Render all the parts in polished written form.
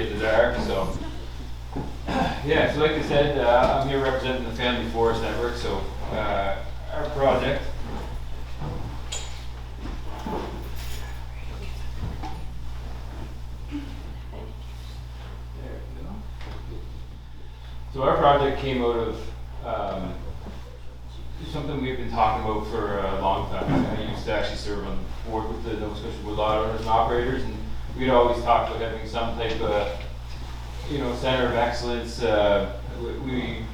in the dark. So yeah, so like I said, I'm here representing the Family Forest Network. So our project. So our project came out of something we've been talking about for a long time. I used to actually serve on the board with the Nova Scotia Woodlot owners and operators, and we'd always talked about having some type of, center of excellence. We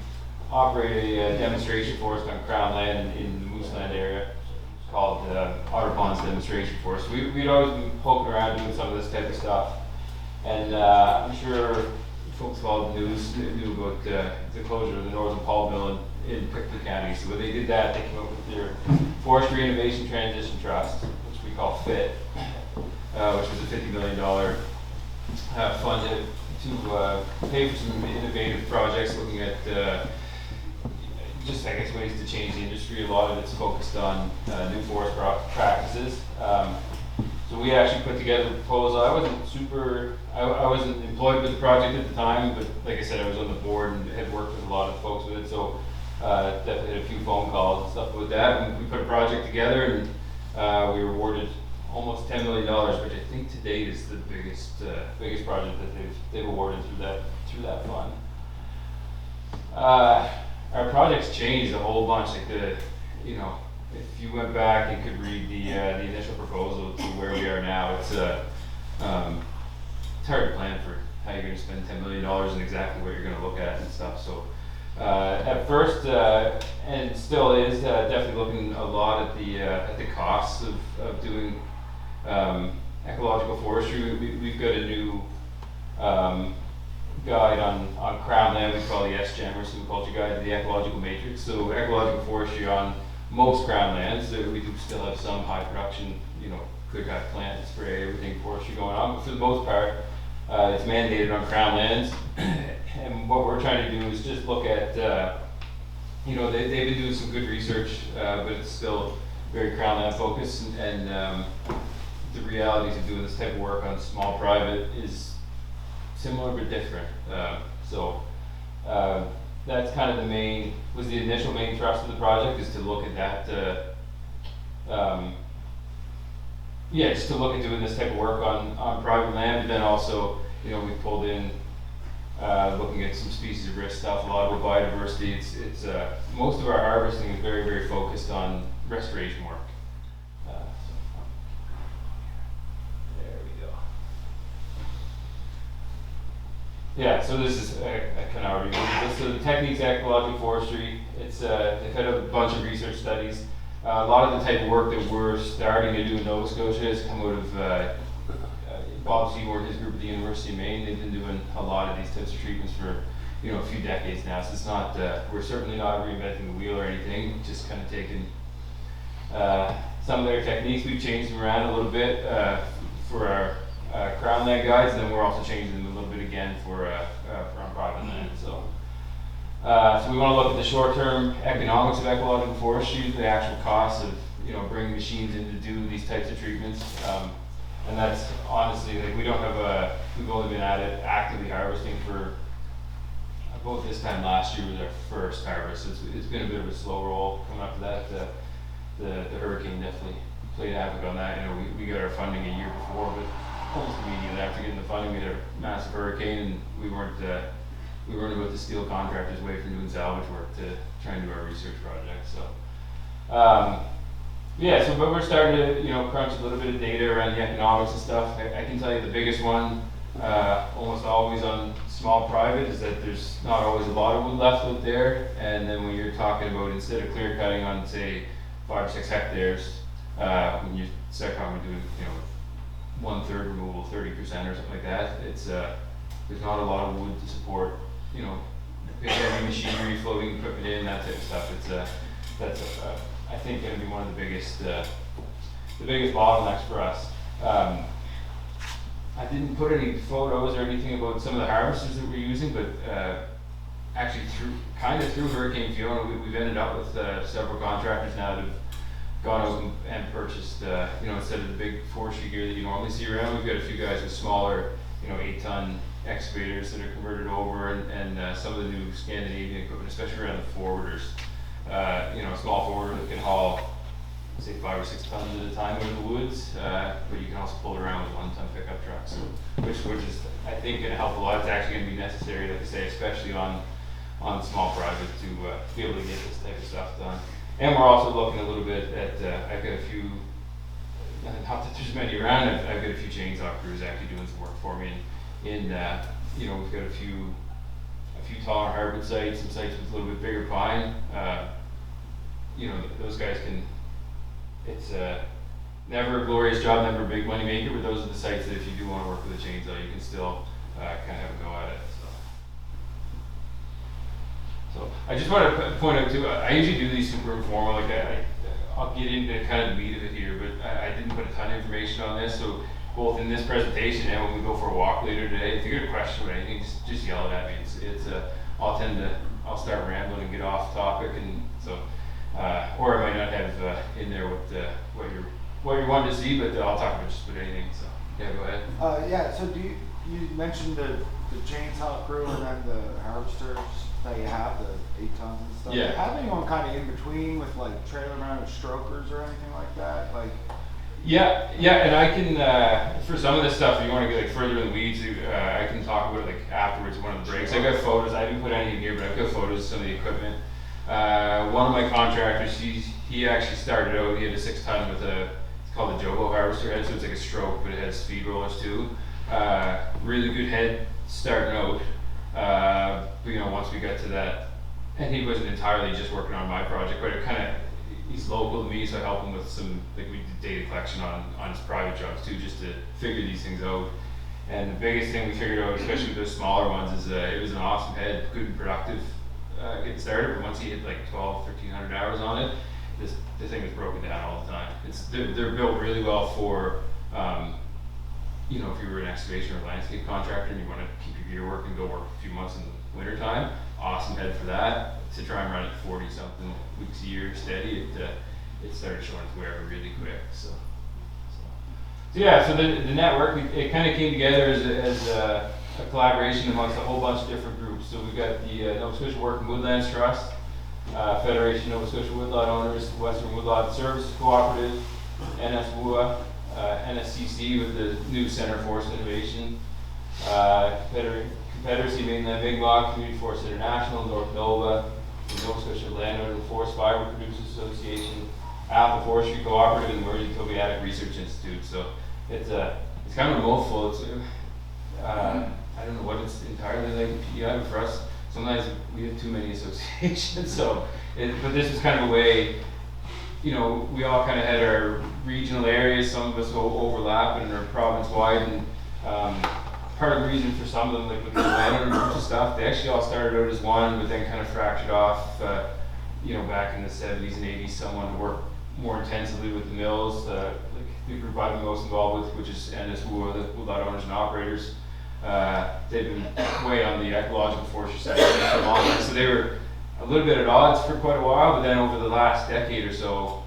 operate a demonstration forest on Crown land in the Mooseland area called Otter Ponds Demonstration Forest. We'd always been poking around doing some of this type of stuff, and I'm sure folks followed the news knew about the closure of the Northern Pulp Mill in Pictou County. So when they did that, they came up with their Forestry Innovation Transition Trust, which we call FIT, which was a $50 million fund to pay for some innovative projects looking at just, I guess, ways to change the industry. A lot of it's focused on new forest practices. So we actually put together a proposal. I wasn't employed with the project at the time, but like I said, I was on the board and had worked with a lot of folks with it. So definitely had a few phone calls and stuff with that. And we put a project together, and we were awarded almost $10 million, which I think to date is the biggest project that they've awarded through that fund. Our project's changed a whole bunch. Like if you went back and could read the initial proposal to where we are now, it's hard to plan for how you're going to spend $10 million and exactly what you're going to look at and stuff. So at first, and still is, definitely looking a lot at the costs of doing ecological forestry. We've got a new guide on Crown land we call the SGEM, or Silviculture Guide to the Ecological Matrix. So ecological forestry on most Crown lands. We do still have some high production, clear cut plant, spray, everything forestry going on, but for the most part, it's mandated on Crown lands. And what we're trying to do is just look at, they've been doing some good research, but it's still very Crown land focused, and the realities of doing this type of work on small private is similar but different. That's kind of the initial main thrust of the project, is to look at that, just to look at doing this type of work on private land. But then also, we pulled in looking at some species of risk stuff, a lot of biodiversity. It's most of our harvesting is very, very focused on restoration work. There we go. Yeah, so this is, I kind of already mentioned this. So the techniques of ecological forestry, they've had a bunch of research studies. A lot of the type of work that we're starting to do in Nova Scotia has come out of Bob Seymour and his group at the University of Maine. They've been doing a lot of these types of treatments for a few decades now. So it's not, we're certainly not reinventing the wheel or anything, just kind of taking some of their techniques. We've changed them around a little bit for our Crown land guides, and then we're also changing them a little bit again for on private land. So we want to look at the short-term economics of ecological forestry, the actual costs of bringing machines in to do these types of treatments, and that's honestly, like, we've only been at it actively harvesting for about this time last year was our first harvest. It's been a bit of a slow roll coming up to that. The hurricane definitely played havoc on that. We got our funding a year before, but almost immediately after getting the funding, we had a massive hurricane, and we weren't about to steal contractors away from doing salvage work to try and do our research project. So but we're starting to crunch a little bit of data around the economics and stuff. I can tell you the biggest one, almost always on small private, is that there's not always a lot of wood left out there. And then when you're talking about, instead of clear cutting on, say, 5 or 6 hectares, when you start talking about doing 1/3 removal, 30% or something like that, it's there's not a lot of wood to support heavy machinery, floating equipment in, that type of stuff. That's I think going to be one of the biggest bottlenecks for us. I didn't put any photos or anything about some of the harvesters that we're using, but actually through Hurricane Fiona, we've ended up with several contractors now that have gone out and purchased, instead of the big forestry gear that you normally see around, we've got a few guys with smaller 8-ton excavators that are converted over, and some of the new Scandinavian equipment, especially around the forwarders. A small forwarder that can haul, say, 5 or 6 tons at a time out of the woods, but you can also pull it around with 1-ton pickup trucks, which is, I think, going to help a lot. It's actually going to be necessary, like I say, especially on small projects to be able to get this type of stuff done. And we're also looking a little bit at, I've got a few, not that there's many around, I've got a few chainsaw crews actually doing some work for me, and we've got a few taller hardwood sites, some sites with a little bit bigger pine. Those guys can, it's never a glorious job, never a big money maker, but those are the sites that if you do want to work with a chainsaw, you can still kind of have a go at it. So I just want to point out too, I usually do these super informal, like I'll get into kind of the meat of it here, but I didn't put a ton of information on this, so both in this presentation and when we go for a walk later today, if you get a question about anything, just yell it at me. I'll start rambling and get off topic, and so, or I might not have in there what you're wanting to see, but I'll talk about just about anything, so yeah, go ahead. So you mentioned the chainsaw crew and then the harvesters that you have, the 8 tons and stuff. Yeah. Do you have anyone kind of in between with like trailer mounted strokers or anything like that? Yeah, and I can, for some of this stuff, if you want to get like further in the weeds, I can talk about it like afterwards, one of the breaks. I've got photos, I didn't put any in here, but I've got photos of some of the equipment. One of my contractors, he actually started out, he had a 6-ton with it's called a Jobo harvester head, so it's like a stroke, but it has speed rollers too. Really good head starting out. Once we got to that, and he wasn't entirely just working on my project, but he's local to me, so I help him with some, like we did data collection on his private jobs too, just to figure these things out. And the biggest thing we figured out, especially with those smaller ones, is it was an awesome head, good and productive getting started, but once he hit like 1,200-1,300 hours on it, the thing was broken down all the time. They're built really well for, if you were an excavation or landscape contractor and you want to keep your gear working, go work a few months in the winter time, awesome head for that. To try and run it 40-something weeks a year steady, it started showing its wear really quick. So the network, it kind of came together as a collaboration amongst a whole bunch of different groups. So we've got the Nova Scotia Working Woodlands Trust, Federation of Nova Scotia Woodlot Owners, Western Woodlot Services Cooperative, NSWOA, NSCC with the new Center for Forest Innovation, Confederacy Mainland Mi'kmaq, Community Forest International, North Nova, the Nova Scotia Landowner and Forest Fiber Producers Association, Apple Forestry Cooperative, and the Emerging Tobiatic Research Institute. So it's kind of a mouthful. I don't know what it's entirely like in PEI, but for us, sometimes we have too many associations. But this is kind of a way, we all kind of had our regional areas. Some of us will overlap and are province-wide, and part of the reason for some of them, like with the landowner groups and stuff, they actually all started out as one, but then kind of fractured off, back in the 70s and 80s, someone to work more intensively with the mills, like the group I've been most involved with, which is NSWOA, the Woodlot Owners and Operators. They've been way on the ecological forestry side for a long time, so they were a little bit at odds for quite a while, but then over the last decade or so,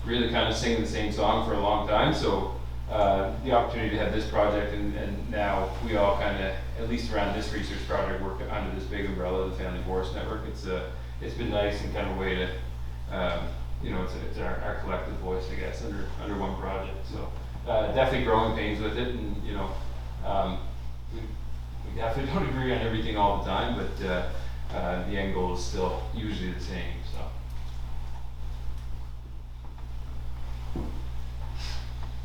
really kind of singing the same song for a long time. So the opportunity to have this project, and now we all kind of, at least around this research project, work under this big umbrella, the Family Forest Network. It's been nice and kind of a way to, it's our collective voice, I guess, under one project. So definitely growing pains with it, and we definitely don't agree on everything all the time, but the end goal is still usually the same.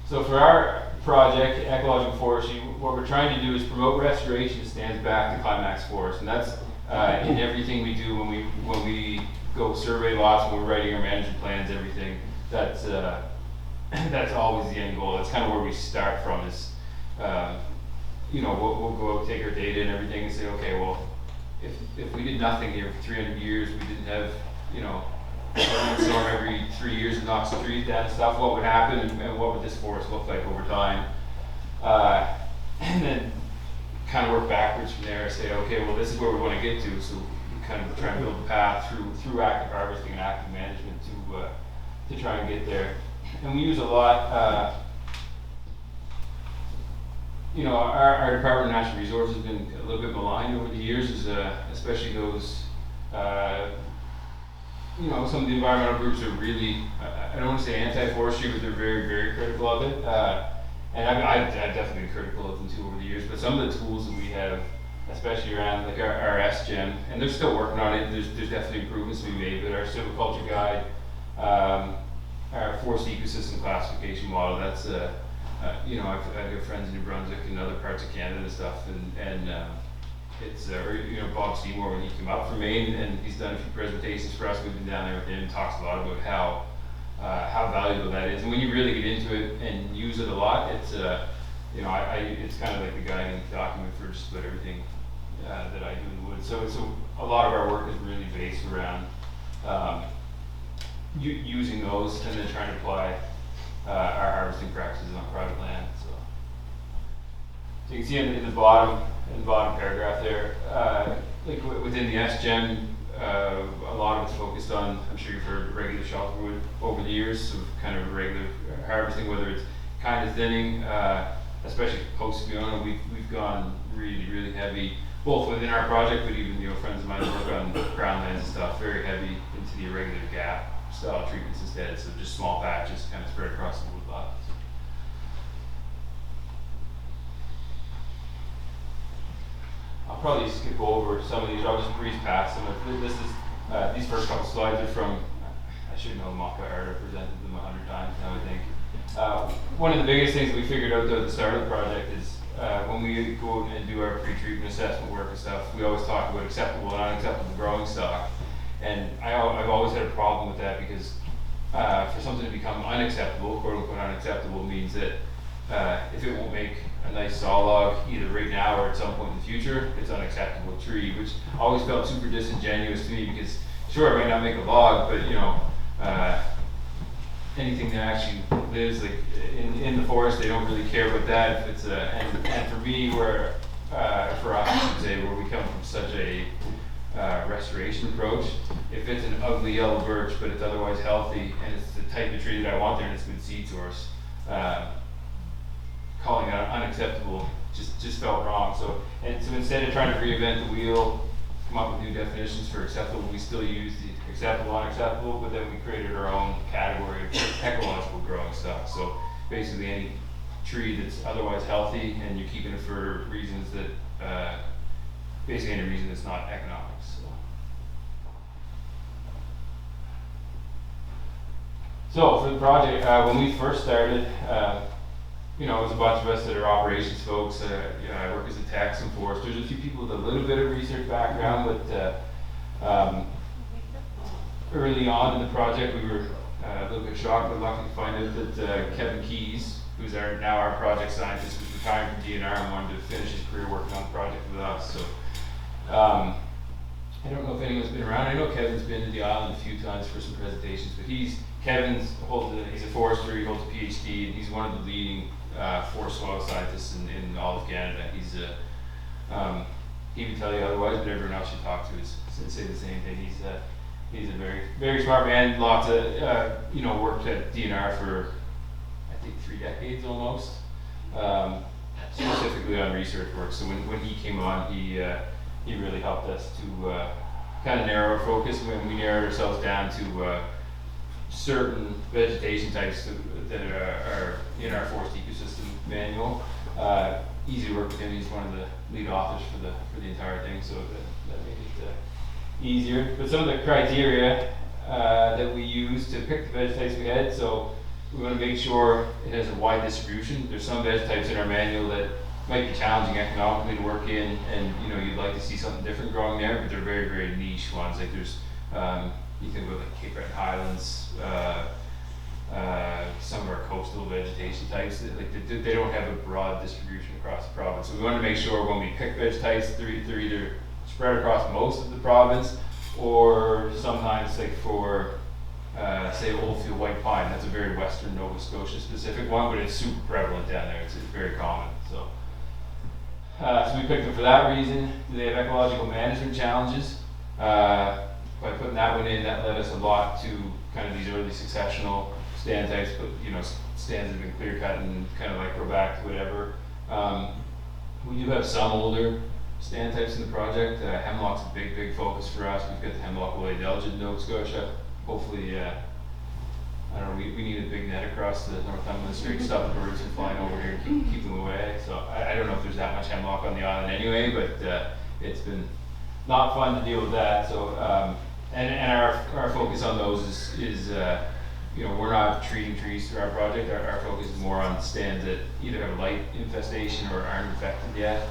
So for our project, Ecological Forestry, what we're trying to do is promote restoration that stands back to climax forest, and that's in everything we do when we go survey lots, when we're writing our management plans, everything. That's always the end goal. That's kind of where we start from. Is we'll go out, take our data and everything, and say, okay, well, if we did nothing here for 300 years, we didn't have a storm every 3 years and knocks the trees down and stuff, what would happen, and what would this forest look like over time? And then kind of work backwards from there and say, okay, well, this is where we want to get to, so we kind of try and build a path through active harvesting and active management to try and get there. And we use a lot, you know, our Department of Natural Resources has been a little bit maligned over the years, is, especially those, you know, some of the environmental groups are really, I don't want to say anti-forestry, but they're very, very critical of it. And I've definitely been critical of them too over the years, but some of the tools that we have, especially around like our SGEM, and they're still working on it, there's definitely improvements to be made, but our silviculture guide, our forest ecosystem classification model, that's, you know, I've got friends in New Brunswick and other parts of Canada and stuff, and it's, or, you know, Bob Seymour, when he came up from Maine, and he's done a few presentations for us, we've been down there with him, talks a lot about how valuable that is. And when you really get into it and use it a lot, it's, you know, it's kind of like the guiding document for just about everything that I do in the woods. So a lot of our work is really based around using those and then trying to apply our harvesting practices on private land. So you can see in the bottom paragraph there, like within the SGEM, a lot of it's focused on, I'm sure you've heard regular shelterwood over the years, so kind of regular harvesting, whether it's kind of thinning, especially post Fiona, we've gone really, really heavy, both within our project, but even, you know, friends of mine who work on groundlands and stuff, very heavy into the irregular gap style treatments instead, so just small patches kind of spread across the woodlot. I'll probably skip over some of these. I'll just breeze past them. This is these first couple slides are from, I should know Maka art. I've presented them 100 times now, I think. One of the biggest things we figured out though at the start of the project is when we go and do our pre-treatment assessment work and stuff, we always talk about acceptable and unacceptable growing stock. And I've always had a problem with that because for something to become unacceptable, quote unquote unacceptable, means that if it won't make a nice saw log either right now or at some point in the future, it's unacceptable tree, which always felt super disingenuous to me because sure, it might not make a log, but you know, anything that actually lives like in the forest, they don't really care about that. If it's and for me, where for us, I should say, where we come from such a restoration approach, if it's an ugly yellow birch but it's otherwise healthy and it's the type of tree that I want there and it's a good seed source, calling it unacceptable just felt wrong. So instead of trying to reinvent the wheel, come up with new definitions for acceptable, we still use the acceptable, unacceptable, but then we created our own category of ecological growing stuff. So basically any tree that's otherwise healthy and you're keeping it for reasons that, basically any reason that's not economics. So for the project, when we first started, you know, it was a bunch of us that are operations folks. You know, I work as a tech, some foresters, a few people with a little bit of research background, but early on in the project, we were a little bit shocked, but lucky to find out that Kevin Keys, who's now our project scientist, was retiring from DNR and wanted to finish his career working on the project with us. So I don't know if anyone's been around. I know Kevin's been to the island a few times for some presentations, but he's a forester, he holds a PhD, and he's one of the leading forest soil scientists in all of Canada. He would tell you otherwise, but everyone else you talk to is say the same thing. He's a very, very smart man. Lots of you know, worked at DNR for I think 3 decades almost, specifically on research work. So when he came on, he really helped us to kind of narrow our focus. When we narrowed ourselves down to certain vegetation types that are in our forest ecosystem manual. Easy to work with him. He's one of the lead authors for the entire thing, so that made it easier. But some of the criteria that we use to pick the veg types we had, so we want to make sure it has a wide distribution. There's some veg types in our manual that might be challenging economically to work in, and you know, you'd like to see something different growing there, but they're very, very niche ones. Like there's you think about like Cape Breton Highlands, some of our coastal vegetation types, they don't have a broad distribution across the province. So we want to make sure when we pick veg types, they're either spread across most of the province, or sometimes like for say Oldfield white pine, that's a very western Nova Scotia specific one, but it's super prevalent down there. It's very common. So we picked them for that reason. Do they have ecological management challenges? By putting that one in, that led us a lot to kind of these early successional stand types, but you know, stands have been clear cut and kind of like go back to whatever. We do have some older stand types in the project. Hemlock's a big focus for us. We've got the hemlock Glenaladale in Nova Scotia. Hopefully, I don't know, we need a big net across the Northumberland Strait, stop the birds from flying over here and keep them away. So I don't know if there's that much hemlock on the island anyway, but it's been not fun to deal with that. So and our focus on those is you know, we're not treating trees through our project. Our focus is more on stands that either have a light infestation or aren't infested yet,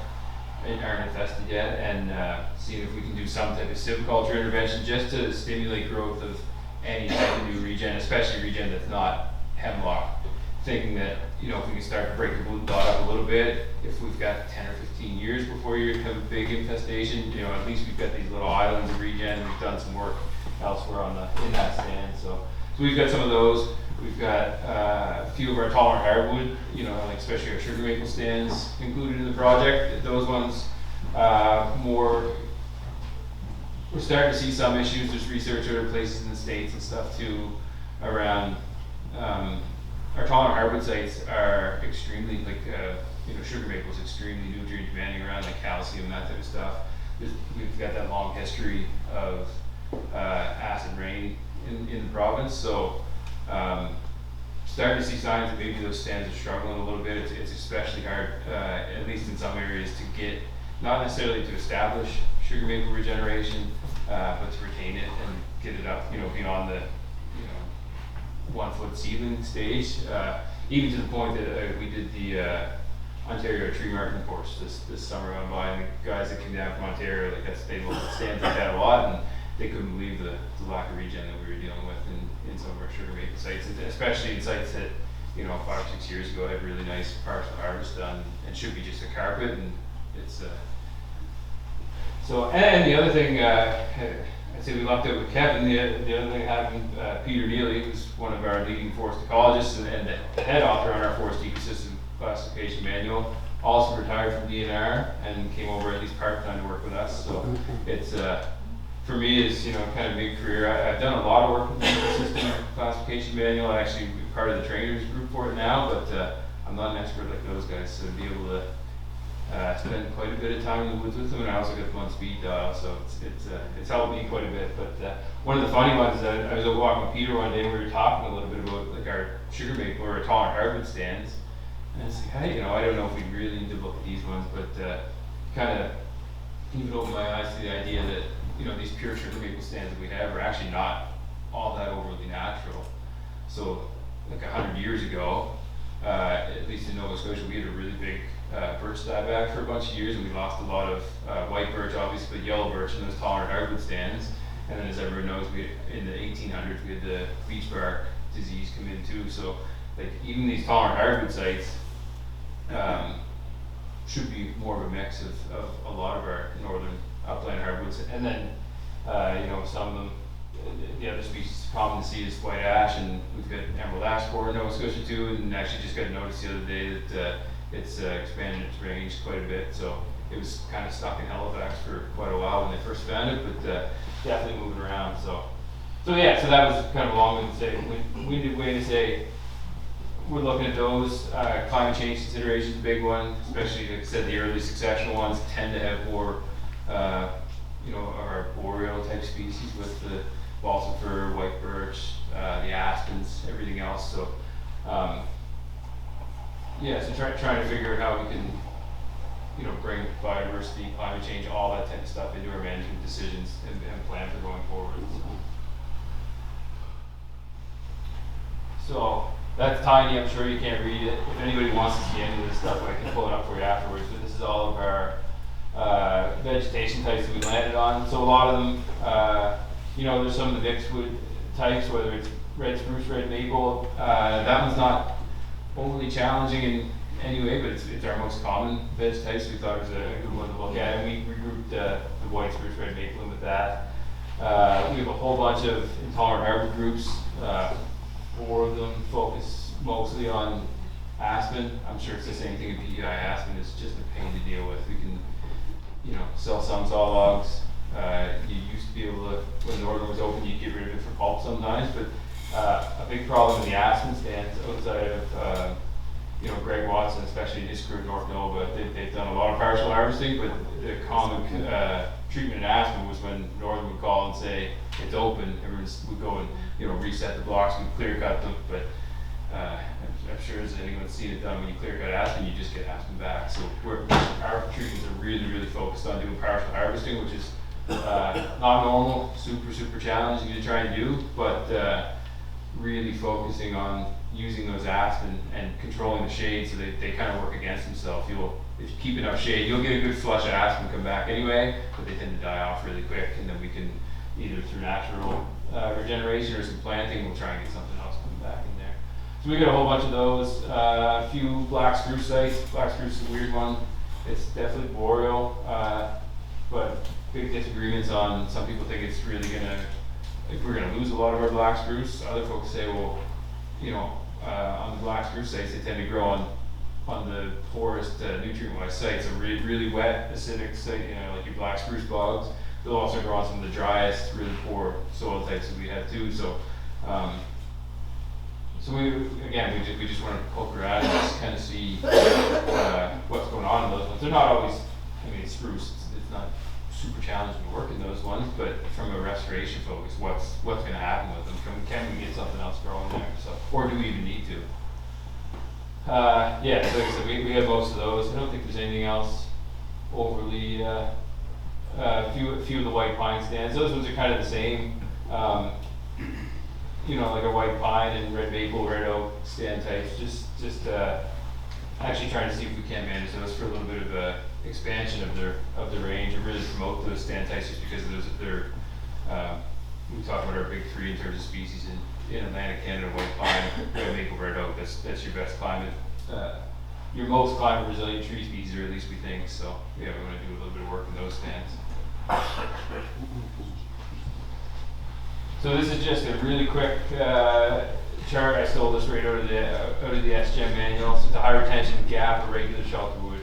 and seeing if we can do some type of silviculture intervention just to stimulate growth of any type of new regen, especially regen that's not hemlock. Thinking that, you know, if we can start to break the blue dot up a little bit, if we've got 10 or 15 years before you have a big infestation, you know, at least we've got these little islands of regen. We've done some work elsewhere in that stand. So we've got some of those. We've got a few of our tolerant hardwood, you know, like especially our sugar maple stands included in the project. Those ones more, we're starting to see some issues. There's research other places in the States and stuff too around our tolerant hardwood sites are extremely, like, you know, sugar maple is extremely nutrient demanding around like calcium and that type of stuff. We've got that long history of acid rain in the province, so starting to see signs that maybe those stands are struggling a little bit. It's especially hard, at least in some areas, to get, not necessarily to establish sugar maple regeneration, but to retain it and get it up, you know, beyond the, you know, 1 foot seedling stage. Even to the point that we did the Ontario tree marking course this summer gone by, and the guys that came down from Ontario, like they looked at stands like that a lot, and they couldn't believe the lack of regen that we were dealing with in some of our sugar maple sites, especially in sites that, you know, 5 or 6 years ago had really nice partial harvest done and should be just a carpet, and it's so. And the other thing, I'd say we lucked out with Kevin. The other thing happened, Peter Neely, who's one of our leading forest ecologists and the head author on our forest ecosystem classification manual, also retired from DNR and came over at least part-time to work with us. So it's for me, it's, you know, kind of a big career. I've done a lot of work with the ecosystem classification manual. I actually be part of the trainers group for it now, but I'm not an expert like those guys, so to be able to spend quite a bit of time in the woods with them, and I also got them on speed dial, so it's helped me quite a bit. But one of the funny ones is I was over walking with Peter one day, and we were talking a little bit about like our sugar maple or our tolerant hardwood stands, and it's like, hey, you know, I don't know if we really need to look at these ones, but kind of even opened my eyes to the idea that, you know, these pure sugar maple stands that we have are actually not all that overly natural. So like 100 years ago, at least in Nova Scotia, we had a really big birch dieback for a bunch of years, and we lost a lot of white birch, obviously, but yellow birch in those tolerant hardwood stands. And then, as everyone knows, in the 1800s we had the beech bark disease come in too. So like even these tolerant hardwood sites should be more of a mix of a lot of our northern upland hardwoods. And then you know, some of them, the other species common to see is white ash, and we've got emerald ash borer in Nova Scotia too, and actually just got noticed the other day that it's expanded its range quite a bit. So it was kind of stuck in Halifax for quite a while when they first found it, but definitely moving around. So yeah, so that was kind of a long-winded way to say we're looking at those. Climate change considerations is a big one, especially, like I said, the early successional ones tend to have more, you know, our boreal type species with the balsam fir, white birch, the aspens, everything else. So yeah, so trying to figure out how we can, you know, bring biodiversity, climate change, all that type of stuff into our management decisions and plan for going forward. So that's tiny. I'm sure you can't read it. If anybody wants to see any of this stuff, I can pull it up for you afterwards. But this is all of our vegetation types that we landed on. So a lot of them, you know, there's some of the mixed wood types, whether it's red spruce, red maple. That one's not overly challenging in any way, but it's our most common veg type, so we thought it was a good one to look at. And we grouped the white spruce, red maple in with that. We have a whole bunch of intolerant hardwood groups. 4 of them focus mostly on aspen. I'm sure it's the same thing in PEI. Aspen is just a pain to deal with. We can, you know, sell some saw logs. You used to be able to, when the northern was open, you'd get rid of it for pulp sometimes, but a big problem in the aspen stands outside of you know, Greg Watson, especially in his crew at North Nova, they've done a lot of partial harvesting, but the common treatment in Aspen was when Northern would call and say it's open, everyone would go and, you know, reset the blocks, we'd clear cut them, but I'm sure as anyone's seen it done, when you clear cut Aspen, you just get Aspen back. So our treatments are really focused on doing partial harvesting, which is not normal, super challenging to try and do, but really focusing on using those aspen and controlling the shade so they kind of work against themselves. If you keep enough shade, you'll get a good flush of aspen come back anyway, but they tend to die off really quick, and then we can either through natural regeneration or some planting, we'll try and get something else coming back in there. So we got a whole bunch of those, a few black spruce sites. Black spruce is a weird one. It's definitely boreal, but big disagreements on, some people think it's really we're gonna lose a lot of our black spruce. Other folks say, well, you know, on the black spruce sites, they tend to grow on the poorest nutrient-wise sites, so really wet, acidic site, you know, like your black spruce bogs. They'll also grow on some of the driest, really poor soil types that we have too. So, we just want to poke around and just kind of see what's going on in those ones. They're not always, I mean, spruce. It's not super challenging to work in those ones, but from a restoration focus, what's going to happen with them? Can we get something else growing there? So, or do we even need to? Yeah, so like I said, we have most of those. I don't think there's anything else overly. A few of the white pine stands. Those ones are kind of the same. You know, like a white pine and red maple, red oak stand types. Just actually trying to see if we can manage those for a little bit of expansion of the range and really promote those stand types, just because of those. We talked about our big three in terms of species in Atlantic Canada: white pine, red maple, red oak. That's your best climate. Your most climate resilient tree species, or at least we think. So yeah, we want to do a little bit of work in those stands. So this is just a really quick chart. I stole this right out of the SGEM manual. So it's a high retention gap or regular shelter wood.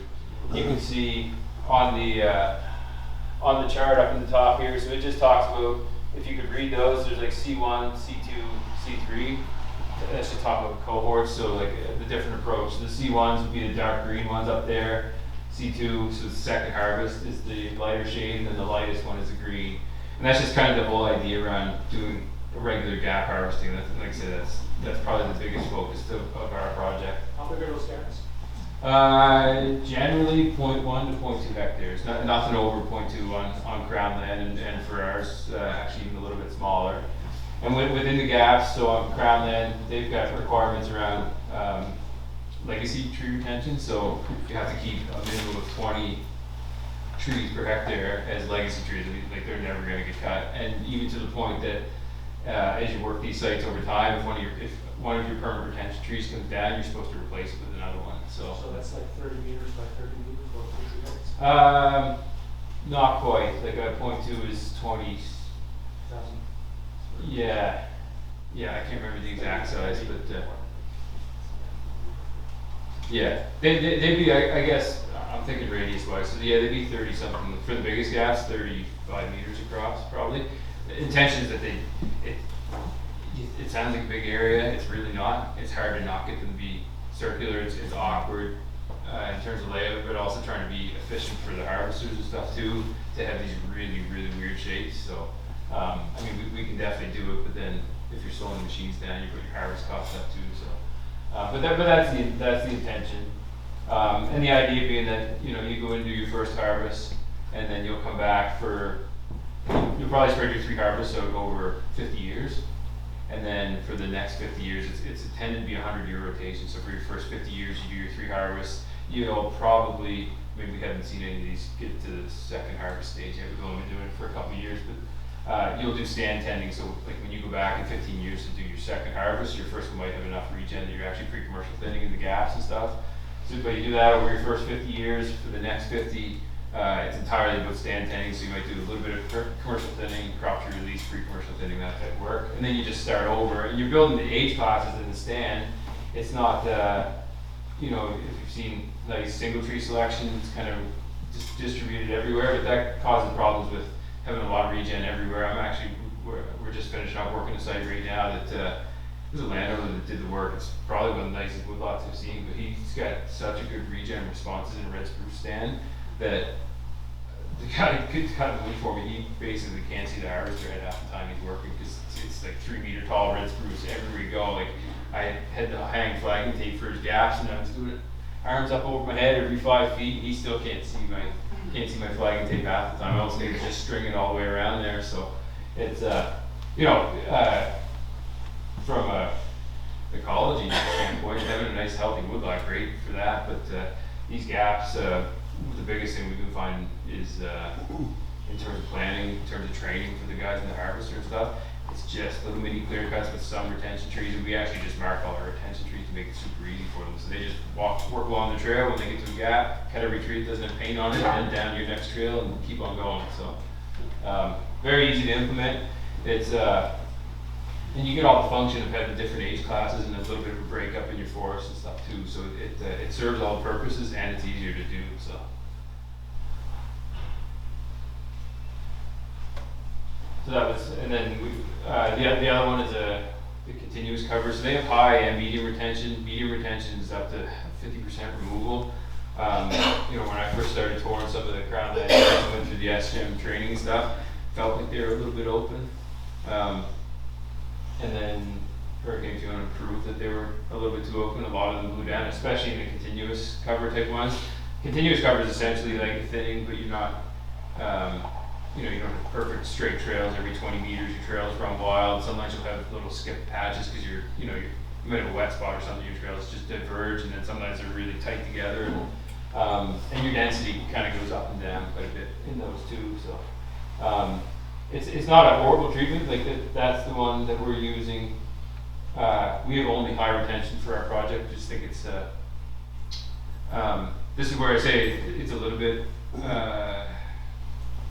You can see on the chart up in the top here. So it just talks about, if you could read those, there's like C1, C2, C3. That's just talking about cohorts. So like the different approach. The C1s would be the dark green ones up there. C2, so the second harvest, is the lighter shade, and then the lightest one is the green. And that's just kind of the whole idea around doing regular gap harvesting. That's, like I said, that's probably the biggest focus of our project. How big are those stands? Generally 0.1 to 0.2 hectares. Nothing over 0.2 on crown land, and for ours, actually even a little bit smaller. And within the gaps, so on crown land, they've got requirements around legacy tree retention. So you have to keep a minimum of 20 trees per hectare as legacy trees. Like, they're never going to get cut. And even to the point that as you work these sites over time, if one of your permanent retention trees comes down, you're supposed to replace it with another one. So that's like 30 meters by 30 meters, about 3 heights? Not quite. Like a 0.2 is 20. Yeah, I can't remember the exact size, but yeah, they'd be, I guess, I'm thinking radius wise, so yeah, they'd be 30 something, for the biggest gaps, 35 meters across, probably. The intention is that it sounds like a big area, it's really not. It's hard to not get them to be circular, it's awkward in terms of layout, but also trying to be efficient for the harvesters and stuff too, to have these really weird shapes. So I mean, we can definitely do it, but then if you're slowing the machines down, you put your harvest costs up too. So, but that's the intention, and the idea being that, you know, you go and do your first harvest, and then you'll come back you'll probably spread your 3 harvests out over 50 years, and then for the next 50 years, it's intended to be a 100-year rotation. So for your first 50 years, you do your 3 harvests. You'll probably, maybe we haven't seen any of these get to the second harvest stage yet. We've only been doing it for a couple of years, but you'll do stand tending. So like when you go back in 15 years to do your second harvest, your first one might have enough regen that you're actually pre-commercial thinning in the gaps and stuff. So but you do that over your first 50 years. For the next 50, it's entirely about stand tending. So you might do a little bit of commercial thinning, crop tree release, pre-commercial thinning, that type of work, and then you just start over. And you're building the age classes in the stand. It's not, you know, if you've seen like single tree selection, it's kind of distributed everywhere, but that causes problems with having a lot of regen everywhere. We're just finishing up working a site right now that there's a landowner that did the work. It's probably one of the nicest woodlots I've seen, but he's got such a good regen responses in a red spruce stand that the guy could kind of wait for me. He basically can't see the harvester at half the time he's working because it's like 3 meter tall red spruce everywhere you go. Like I had to hang flagging tape for his gaps, and I was doing it arms up over my head every 5 feet, and he still can't see my flagging tape half the time. I also need to just string it all the way around there. So it's from a ecology standpoint, having a nice healthy woodlot, great for that. But these gaps, the biggest thing we do find is in terms of planning, in terms of training for the guys in the harvester and stuff, it's just little mini clear cuts with some retention trees, and we actually just mark all our retention trees to make it super easy for them. So they just work along the trail. When they get to a gap, cut every tree that doesn't have paint on it, and then down to your next trail and keep on going. So very easy to implement. It's and you get all the function of having different age classes and a little bit of a breakup in your forest and stuff too. So it serves all the purposes, and it's easier to do. So that was, and then the other one is the continuous cover. So they have high and medium retention. Medium retention is up to 50% removal. When I first started touring some of the crown lands, I went through the SGM training and stuff, felt like they were a little bit open. And then Hurricane Fiona proved that they were a little bit too open. A lot of them blew down, especially in the continuous cover type ones. Continuous cover is essentially like a thinning, but you're not, you don't have perfect straight trails every 20 meters. Your trails run wild. Sometimes you'll have little skip patches because you might have a wet spot or something. Your trails just diverge, and then sometimes they're really tight together. And your density kind of goes up and down quite a bit in those too. So. It's not a horrible treatment. Like that's the one that we're using. We have only high retention for our project. Just think it's this is where I say it's a little bit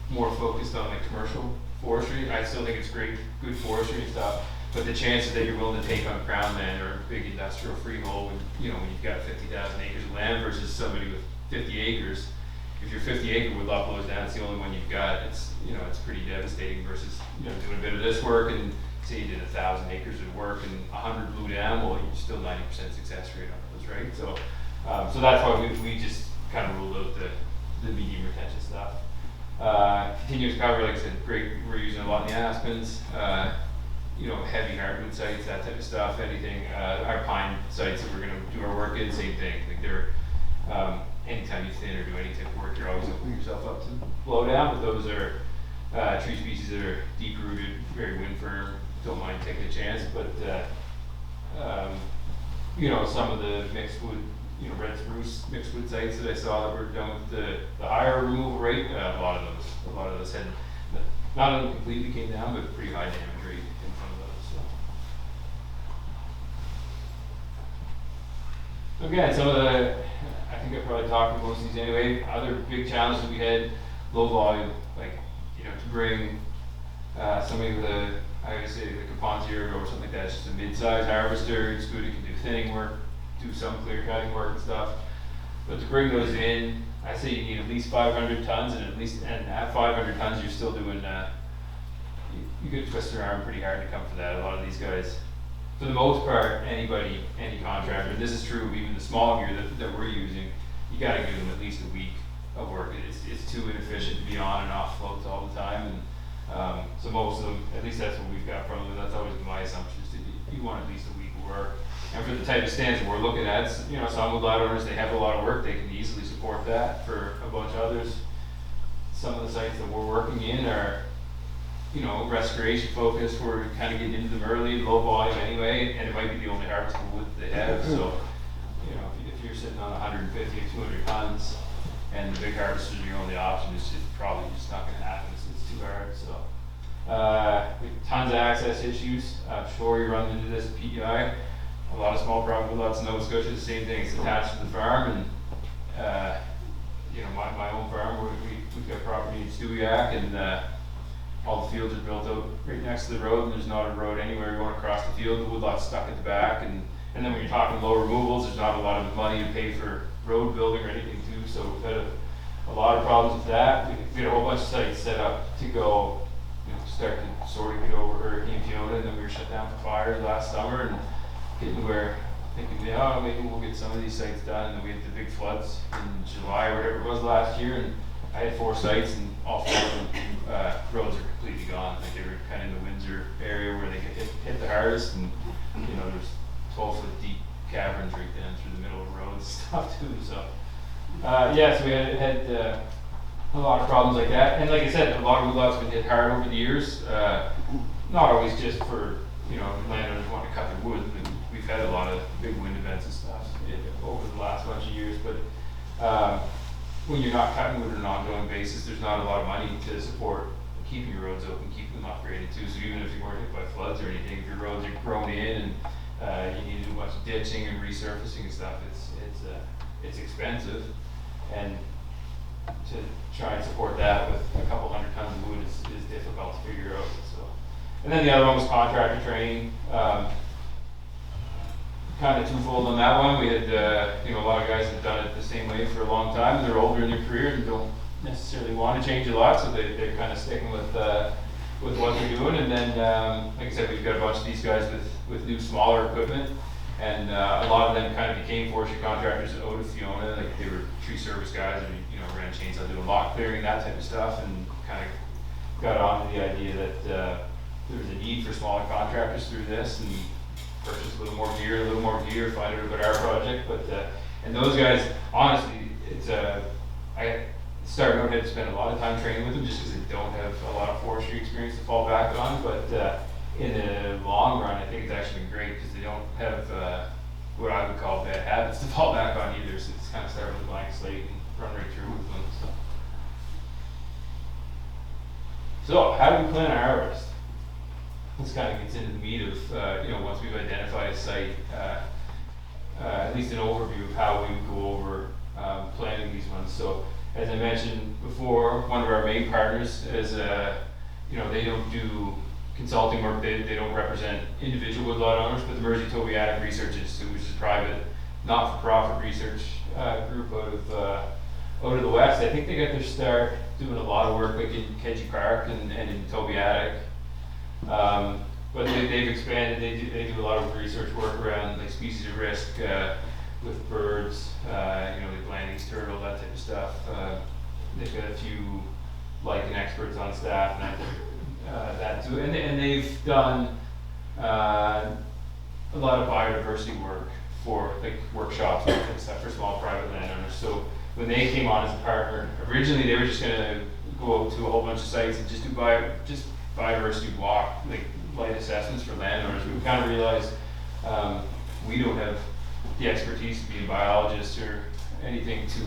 more focused on like commercial forestry. I still think it's great, good forestry stuff. But the chances that you're willing to take on crown land or big industrial freehold, when you've got 50,000 acres of land versus somebody with 50 acres. If your 50 acre woodlot blows down, it's the only one you've got. It's pretty devastating versus doing a bit of this work, and say you did 1,000 acres of work and 100 blew down. Well, you're still 90% success rate on those, right? So that's why we just kind of ruled out the medium retention stuff. Continuous cover, like I said, great. We're using a lot in the aspens. Heavy hardwood sites, that type of stuff. Anything. Our pine sites that we're going to do our work in, same thing. Like they're anytime you thin or do any type of work, you're always opening yourself up to blow down. But those are tree species that are deep rooted, very wind firm. Don't mind taking a chance. But some of the mixed wood, red spruce mixed wood sites that I saw that were done with the higher removal rate, a lot of those had not only completely came down, but pretty high damage rate in some of those. So. Again, some of the, I think I probably talked about most of these anyway. Other big challenges we had, low volume, like to bring somebody with I would say like a Ponzier or something like that. It's just a mid-size harvester. It's good. It can do thinning work, do some clear cutting work and stuff. But to bring those in, I say you need at least 500 tons, and at 500 tons, you're still doing. You could twist your arm pretty hard to come for that. A lot of these guys, for the most part, any contractor, and this is true of even the small gear that we're using, you got to give them at least a week of work. It's too inefficient to be on and off floats all the time, and so most of them, at least that's what we've got from them. That's always my assumption is that you want at least a week of work. And for the type of stands that we're looking at, some woodlot owners, they have a lot of work. They can easily support that. For a bunch of others, some of the sites that we're working in are, restoration focused. We're kind of getting into them early, low volume anyway, and it might be the only harvestable wood they have. So, if you're sitting on 150 or 200 tons, and the big harvesters are your only option, it's probably just not going to happen. It's too hard. So, tons of access issues. I'm sure you run into this PEI. A lot of small private woodlots in Nova Scotia, the same thing. It's attached to the farm, and my own farm, we've got property in Stewiacke, and all the fields are built out right next to the road, and there's not a road anywhere going across the field. The woodlot's stuck at the back, and then when you're talking low removals, there's not a lot of money to pay for road building or anything too. So we've had a lot of problems with that. We had a whole bunch of sites set up to go start to sort of get over Hurricane Fiona, and then we were shut down for fires last summer, and getting where thinking, oh, maybe we'll get some of these sites done, and then we had the big floods in July or whatever it was last year, and I had 4 sites, and all 4 of them roads are completely gone. Like they were kind of in the Windsor area where they get hit the hardest, and you know there's 12-foot deep caverns right down through the middle of the road and stuff too. So yeah, so we had a lot of problems like that, and like I said, a lot of woodlots been hit hard over the years. Not always just for landowners wanting to cut their wood. We've had a lot of big wind events and stuff over the last bunch of years, but when you're not cutting wood on an ongoing basis, there's not a lot of money to support keeping your roads open, keeping them upgraded too. So even if you weren't hit by floods or anything, if your roads are grown in and you need to do a bunch of ditching and resurfacing and stuff, it's expensive, and to try and support that with a couple hundred tons of wood is difficult to figure out. So, and then the other one was contractor training. Kind of twofold on that one. We had a lot of guys have done it the same way for a long time, and they're older in their career and don't necessarily want to change a lot, so they're kind of sticking with what they're doing. And then like I said, we've got a bunch of these guys with new smaller equipment, and a lot of them kind of became forestry contractors out of Fiona. Like they were tree service guys, and ran chainsaw, doing lot clearing, that type of stuff, and kind of got onto the idea that there was a need for smaller contractors through this, and purchase a little more gear, find out about our project. But and those guys, honestly, it's I started out, had to spend a lot of time training with them just because they don't have a lot of forestry experience to fall back on. But in the long run, I think it's actually been great because they don't have what I would call bad habits to fall back on either. So it's kind of start with a blank slate and run right through with them. So how do we plan our harvest? This kind of gets into the meat of, once we've identified a site, at least an overview of how we would go over planning these ones. So, as I mentioned before, one of our main partners is, they don't do consulting work, they don't represent individual woodlot owners, but the Mersey Tobiatic Research Institute, which is a private, not-for-profit research group out of the West. I think they got their start doing a lot of work like in Kedgie Park and in Tobiatic. But they've expanded. They do a lot of research work around like species of risk with birds. Like Blanding's turtle, that type of stuff. They've got a few lichen experts on staff and that too. And they've done a lot of biodiversity work for like workshops and stuff for small private landowners. So when they came on as a partner, originally they were just going to go out to a whole bunch of sites and just do biodiversity walk, like light assessments for landowners. We kind of realized we don't have the expertise to be a biologist or anything to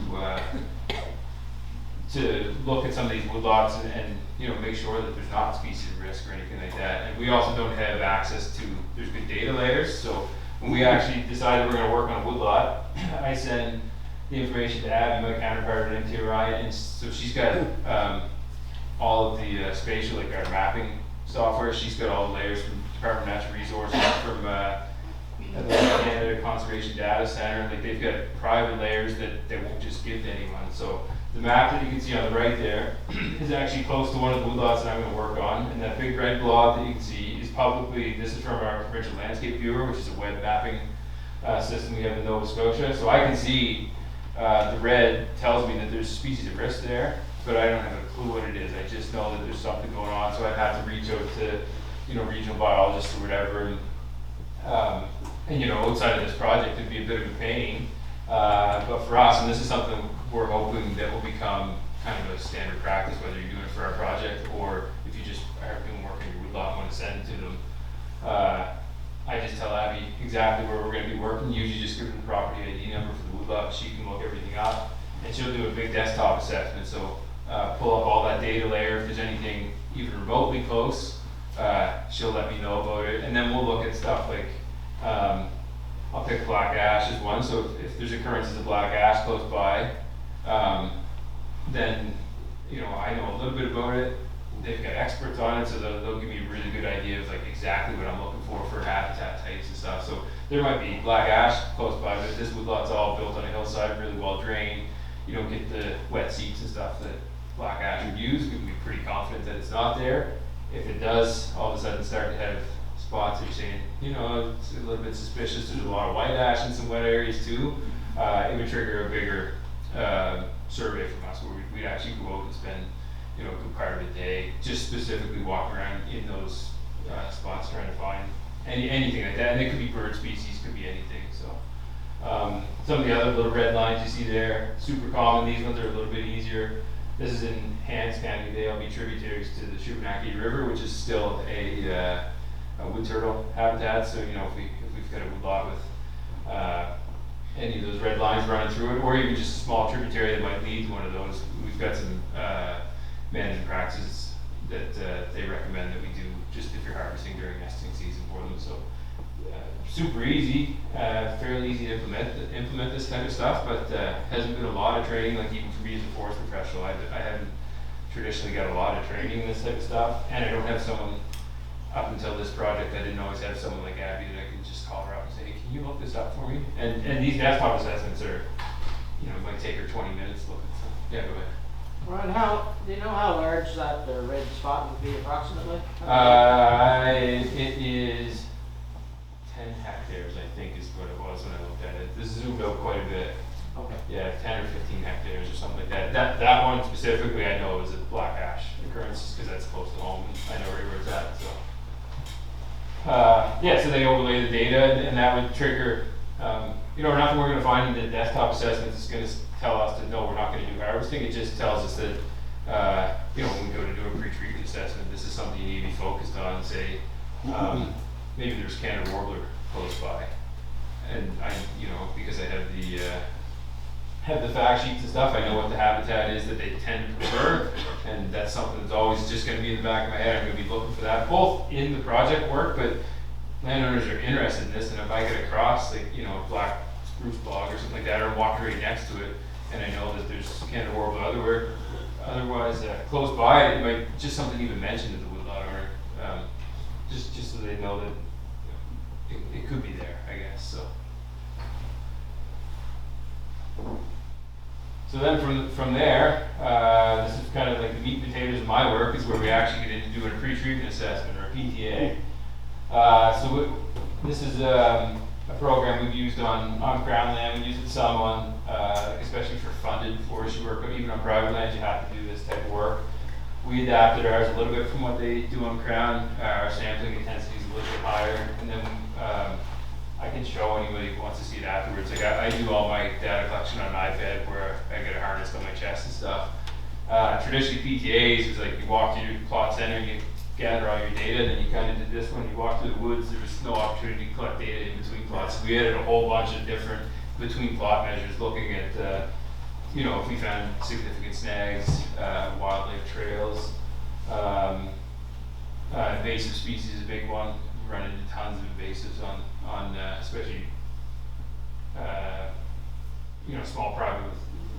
look at some of these woodlots and make sure that there's not species risk or anything like that. And we also don't have access to, there's good data layers. So when we actually decided we're going to work on a woodlot, I send the information to Abby, my counterpart at MTRI, and so she's got all of the spatial, like our mapping software. She's got all the layers from Department of Natural Resources, from the Canada Conservation Data Center. Like they've got private layers that they won't just give to anyone. So the map that you can see on the right there is actually close to one of the woodlots that I'm going to work on. And that big red blob that you can see is publicly, this is from our provincial landscape viewer, which is a web mapping system we have in Nova Scotia. So I can see the red tells me that there's species of risk there, but I don't have a clue what it is. I just know that there's something going on, so I'd have to reach out to, regional biologists or whatever. And outside of this project, it'd be a bit of a pain. But for us, and this is something we're hoping that will become kind of a standard practice, whether you're doing it for our project or if you just are doing work in your woodlot and want to send it to them. I just tell Abby exactly where we're going to be working. Usually just give her the property ID number for the woodlot. She can look everything up, and she'll do a big desktop assessment. So pull up all that data layer. If there's anything even remotely close, she'll let me know about it. And then we'll look at stuff like, I'll pick black ash as one. So if there's occurrences of black ash close by, then I know a little bit about it. They've got experts on it, so they'll give me a really good idea of like exactly what I'm looking for habitat types and stuff. So there might be black ash close by, but this woodlot's all built on a hillside, really well drained. You don't get the wet seeps and stuff that black ash would use. We can be pretty confident that it's not there. if it does all of a sudden start to have spots that you're saying, you know, it's a little bit suspicious, there's a lot of white ash in some wet areas too, it would trigger a bigger survey from us where we'd actually go out and spend, you know, a good part of the day just specifically walking around in those spots trying to find anything like that. And it could be bird species, could be anything. So some of the other little red lines you see there, super common. These ones are a little bit easier. This is in Hans County. They'll be tributaries to the Shubenacadie River, which is still a wood turtle habitat. So, you know, if we've got a wood lot with any of those red lines running through it, or even just a small tributary that might lead to one of those, we've got some management practices that they recommend that we do just if you're harvesting during nesting season for them. So super easy, fairly easy to implement this kind of stuff, but hasn't been a lot of training, like even for me as a forest professional. I haven't traditionally got a lot of training in this type of stuff, and I don't have someone, up until this project, I didn't always have someone like Abby that I could just call her up and say, hey, can you look this up for me? And these desktop assessments are, you know, it might take her 20 minutes to look at stuff. Yeah, go ahead. Ron, do you know how large that red spot would be approximately? It is 10 hectares, I think, is what it was when I looked at it. This zoomed out quite a bit. Okay. Yeah, 10 or 15 hectares or something like that. That one specifically, I know is a black ash occurrence because that's close to home, and I know right where it's at. So, yeah, so they overlay the data, and that would trigger. You know, nothing we're going to find in the desktop assessments is going to tell us that no, we're not going to do harvesting. It just tells us that, you know, when we go to do a pre-treatment assessment, this is something you need to be focused on. Say, maybe there's Canada warbler close by, and you know, because I have the fact sheets and stuff, I know what the habitat is that they tend to prefer, and that's something that's always just going to be in the back of my head. I'm going to be looking for that, both in the project work, but landowners are interested in this, and if I get across, like, you know, black spruce bog or something like that, or I'm walking right next to it, and I know that there's Canada warbler otherwise close by, it might just something even mentioned to the woodlot owner, just so they know that, you know, it could be there, I guess. So then from there, this is kind of like the meat and potatoes of my work, is where we actually get into doing a pre-treatment assessment, or a PTA. This is a program we've used on Crown land. We use it some on, especially for funded forestry work, but even on private land you have to do this type of work. We adapted ours a little bit from what they do on Crown. Our sampling intensity is a little bit higher, and then I can show anybody who wants to see it afterwards. Like I do all my data collection on an iPad where I get a harness on my chest and stuff. Traditionally PTAs is like you walk to your plot center and you gather all your data, and then you kind of did this one. You walk through the woods, there was no opportunity to collect data in between plots. So we added a whole bunch of different between plot measures, looking at, you know, if we found significant snags, wildlife trails, invasive species is a big one. We run into tons of invasives on especially, you know, small private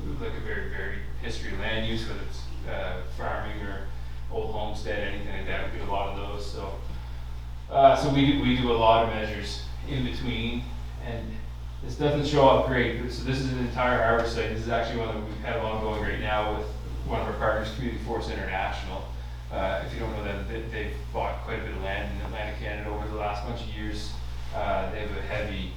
with like a very varied history of land use, whether it's farming or old homestead, anything like that. We do a lot of those. So, so we do a lot of measures in between, and this doesn't show up great. So this is an entire harvest site. This is actually one that we've had ongoing right now with one of our partners, Community Forest International. If you don't know them, they've bought quite a bit of land in Atlantic Canada over the last bunch of years. They have a heavy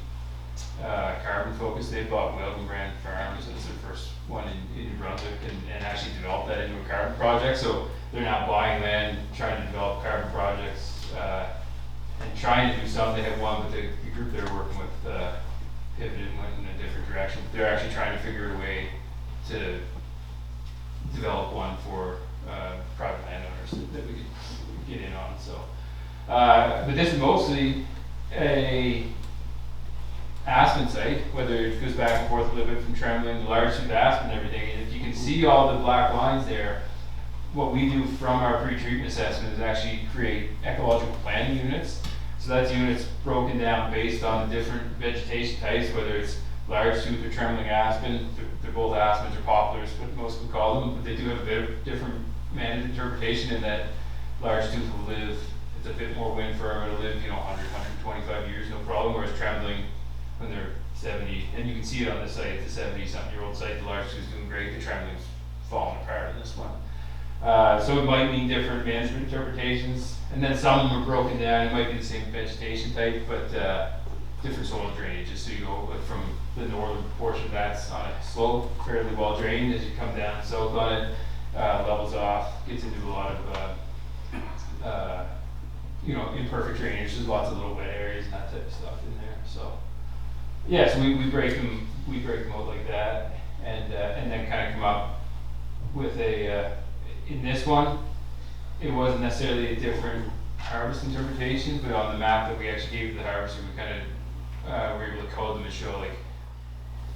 carbon focus. They bought Weldon Brand Farms as their first one in New Brunswick, and actually developed that into a carbon project. So they're now buying land, trying to develop carbon projects, and trying to do some. They have one, but the group they're working with pivoted and went in a different direction. They're actually trying to figure out a way to develop one for private landowners that we could get in on. So, but this is mostly a aspen site, whether it goes back and forth a little bit from trembling, the large tooth aspen and everything. And if you can see all the black lines there, what we do from our pre-treatment assessment is actually create ecological planning units. So that's units broken down based on different vegetation types, whether it's large tooth or trembling aspen. They're both aspens or poplars, what most would call them, but they do have a bit of different managed interpretation in that large tooth will live, it's a bit more wind firm, it'll live, you know, 100, 125 years, no problem, whereas trembling, when they're 70, and you can see it on this site, it's a 70-something-year-old site, the large tooth is doing great, the trembling's falling apart in this one. So it might mean different management interpretations, and then some of them are broken down. It might be the same vegetation type, but different soil drainages. So you go like from the northern portion that's on a slope, fairly well drained. As you come down south on it, levels off, gets into a lot of imperfect drainage. There's lots of little wet areas and that type of stuff in there. So yeah, so we break them out like that, and then kind of come up with a in this one, it wasn't necessarily a different harvest interpretation, but on the map that we actually gave to the harvester, we kind of were able to code them and show like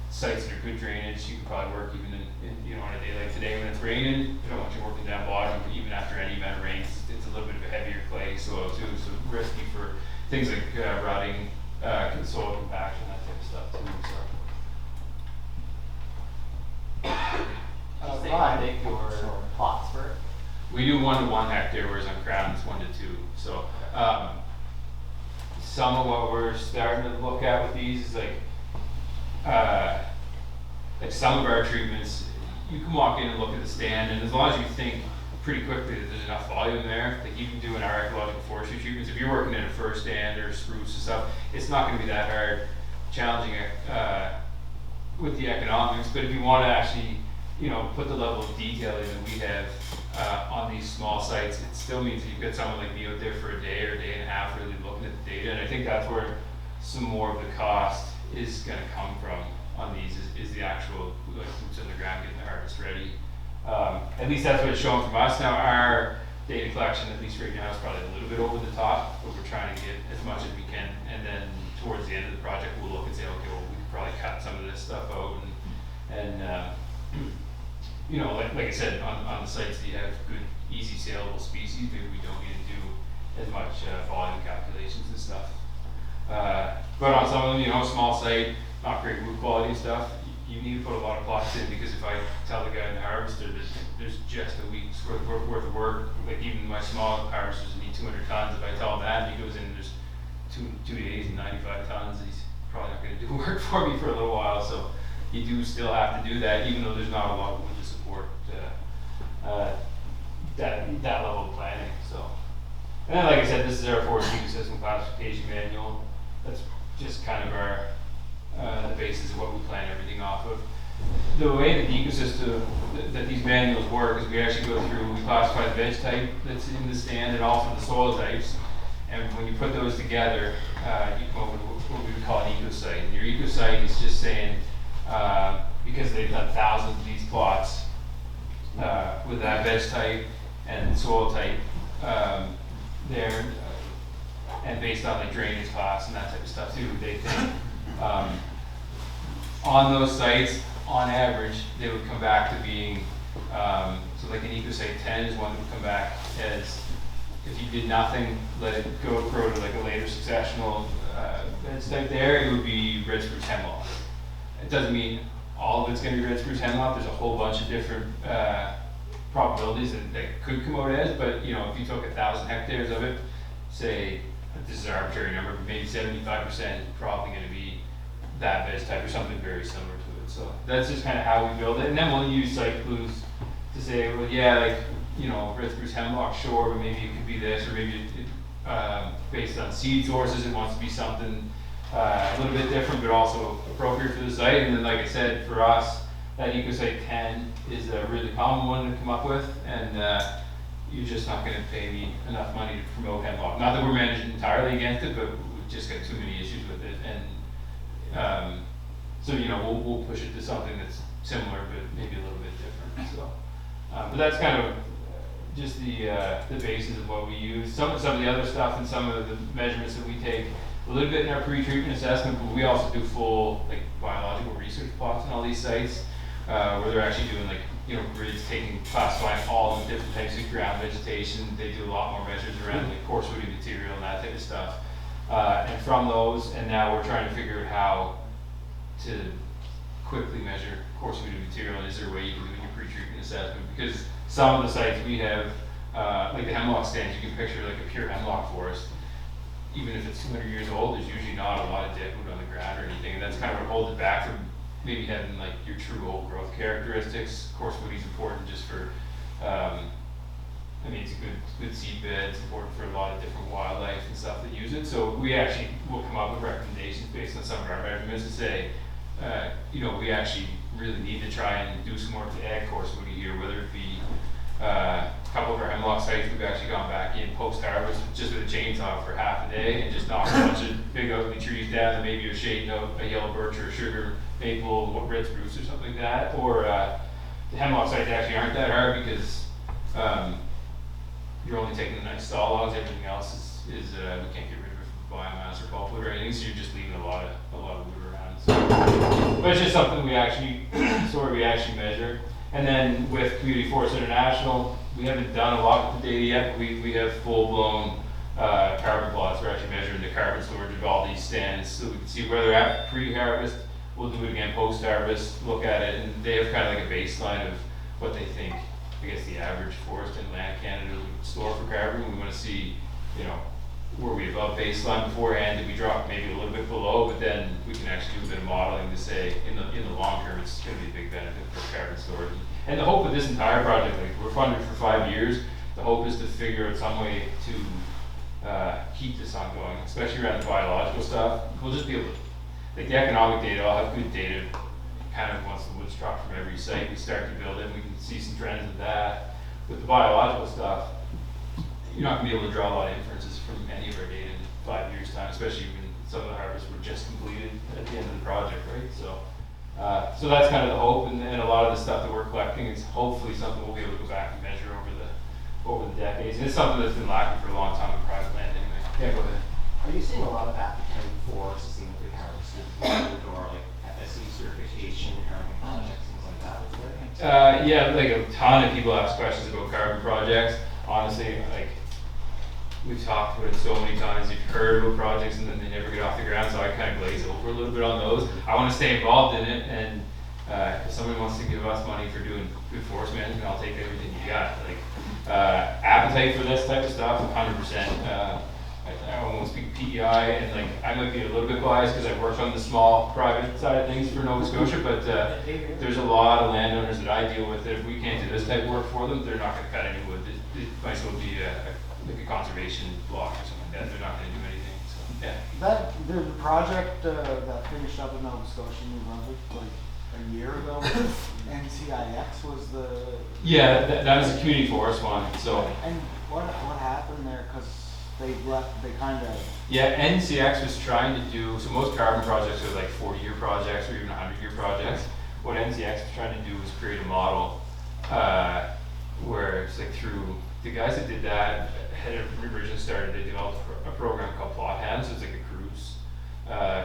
sites that are good drainage. You can probably work even in on a day like today when it's raining. You don't want you working down bottom, but even after any amount of rains, it's a little bit of a heavier clay soil too, so risky for things like rotting, soil compaction, that type of stuff too. So. How big your plots were? We do 1 to 1 hectare, whereas on Crown it's 1 to 2. So some of what we're starting to look at with these is like some of our treatments, you can walk in and look at the stand, and as long as you think pretty quickly that there's enough volume there, like you can do in our ecological forestry treatments. If you're working in a fir stand or spruce and stuff, it's not going to be that hard, challenging with the economics. But if you want to actually put the level of detail in that we have on these small sites, it still means that you've got someone like me out there for a day or a day and a half really looking at the data. And I think that's where some more of the cost is going to come from on these, is the actual like boots on the ground getting the harvest ready. At least that's what it's showing from us. Now our data collection, at least right now, is probably a little bit over the top, but we're trying to get as much as we can. And then towards the end of the project, we'll look and say, okay, well, we could probably cut some of this stuff out and like I said, on the sites that you have good, easy saleable species, maybe we don't need to do as much volume calculations and stuff. But on some of them, small site, not great wood quality stuff, you need to put a lot of plots in, because if I tell the guy in the harvester that there's just a week's worth of work, like even my small harvesters need 200 tons, if I tell him that and he goes in and there's two days and 95 tons, he's probably not going to do work for me for a little while. So you do still have to do that, even though there's not a lot of wood to support that level of planning. So, and then, like I said, this is our forest ecosystem classification manual. That's just kind of our the basis of what we plan everything off of. The way that the ecosystem, that these manuals work, is we actually go through, we classify the veg type that's in the stand and also the soil types. And when you put those together, you come up with what we would call an ecosite. And your ecosite is just saying, because they've done thousands of these plots with that veg type and soil type there, and based on the drainage class and that type of stuff too, they think on those sites, on average, they would come back to being, so like an ecosite 10 is one that would come back as, if you did nothing, let it grow to like a later successional veg type there, it would be red spruce hemlock. It doesn't mean all of it's going to be red spruce hemlock. There's a whole bunch of different probabilities that could come out as, but if you took 1,000 hectares of it, say, this is an arbitrary number, but maybe 75% is probably going to be that veg type or something very similar to it. So that's just kind of how we build it. And then we'll use site clues to say, well, yeah, like, red spruce hemlock, sure, but maybe it could be this, or maybe based on seed sources, it wants to be something a little bit different, but also appropriate for the site. And then, like I said, for us, that ecosite 10 is a really common one to come up with, and you're just not going to pay me enough money to promote hemlock. Not that we're managing entirely against it, but we've just got too many issues with it. And so we'll push it to something that's similar, but maybe a little bit different. So, but that's kind of just the basis of what we use. Some of the other stuff and some of the measurements that we take a little bit in our pre-treatment assessment, but we also do full biological research plots on all these sites, where they're actually doing grids, classifying all the different types of ground vegetation. They do a lot more measures around coarse woody material and that type of stuff. And from those, and now we're trying to figure out how to quickly measure coarse woody material, and is there a way you can do it in your pre-treatment assessment? Because some of the sites we have, like the hemlock stands, you can picture like a pure hemlock forest. Even if it's 200 years old, there's usually not a lot of deadwood on the ground or anything, and that's kind of what holds it back from maybe having like your true old growth characteristics. Coarse woody is important just for I mean, it's a good seed bed, it's important for a lot of different wildlife and stuff that use it. So we actually will come up with recommendations based on some of our measurements to say, you know, we actually really need to try and do some more to ag course woody here, whether it be a couple of our hemlock sites we've actually gone back in post-harvest just with a chainsaw for half a day and just knocked a bunch of big ugly trees down and maybe a shade note, a yellow birch or a sugar maple, what red spruce or something like that. Or the hemlock sites actually aren't that hard because you're only taking the nice saw logs. Everything else is we can't get rid of it from biomass or pulpwood or anything, so you're just leaving a lot of wood around. So, but it's just something we actually measure. And then with Community Forest International, we haven't done a lot with the data yet, but we have full-blown carbon plots. We're actually measuring the carbon storage of all these stands so we can see where they're at pre-harvest. We'll do it again post-harvest, look at it, and they have kind of like a baseline of what they think, I guess, the average forest in land Canada would store for carbon. We want to see, you know, were we above baseline beforehand? Did we drop maybe a little bit below? But then we can actually do a bit of modeling to say in the long term it's going to be a big benefit for carbon storage. And the hope of this entire project, like we're funded for 5 years, the hope is to figure out some way to keep this ongoing, especially around the biological stuff. We'll just be able to, like the economic data, I'll have good data kind of once the wood's dropped from every site we start to build it, we can see some trends of that. With the biological stuff, you're not going to be able to draw a lot of inferences from any of our data in 5 years' time, especially when some of the harvests were just completed at the end of the project, right? So that's kind of the hope, and a lot of the stuff that we're collecting is hopefully something we'll be able to go back and measure over the decades. And it's something that's been lacking for a long time with private land anyway. Yeah, go ahead. Are you seeing a lot of appetite for sustainably harvested food or like FSC certification, carbon projects, things like that? Yeah, like a ton of people ask questions about carbon projects. Honestly, like we've talked about it so many times. You've heard about projects and then they never get off the ground, so I kind of glaze over a little bit on those. I want to stay involved in it, and if somebody wants to give us money for doing good forest management, I'll take everything you got. Like appetite for this type of stuff, 100%. I won't speak PEI, and like I might be a little bit biased because I worked on the small private side of things for Nova Scotia, but there's a lot of landowners that I deal with that if we can't do this type of work for them, they're not going to cut any wood. It might as well be like a conservation block or something like that. They're not going to do anything. So yeah. That the project that finished up in Nova Scotia, New Brunswick, like a year ago, NCIX was the. Yeah, that was a community forest one. So. And what happened there? Because they kind of. Yeah, NCX was trying to do, so most carbon projects are like 40-year projects or even 100-year projects. What NCX was trying to do was create a model where it's like through, the guys that did that had originally started, they developed a program called Plot Hands, so it's like a cruise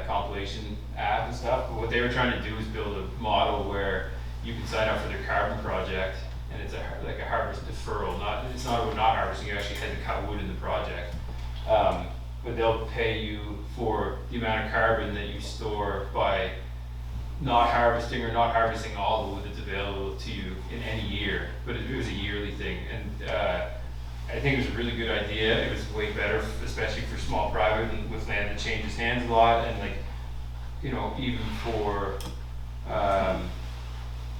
compilation app and stuff. But what they were trying to do is build a model where you can sign up for their carbon project, and it's like a harvest deferral. It's not about not harvesting, you actually had to cut wood in the project. But they'll pay you for the amount of carbon that you store by not harvesting or not harvesting all the wood that's available to you in any year. But it was a yearly thing, and I think it was a really good idea. It was way better, especially for small private and with land that changes hands a lot, and like, you know, even for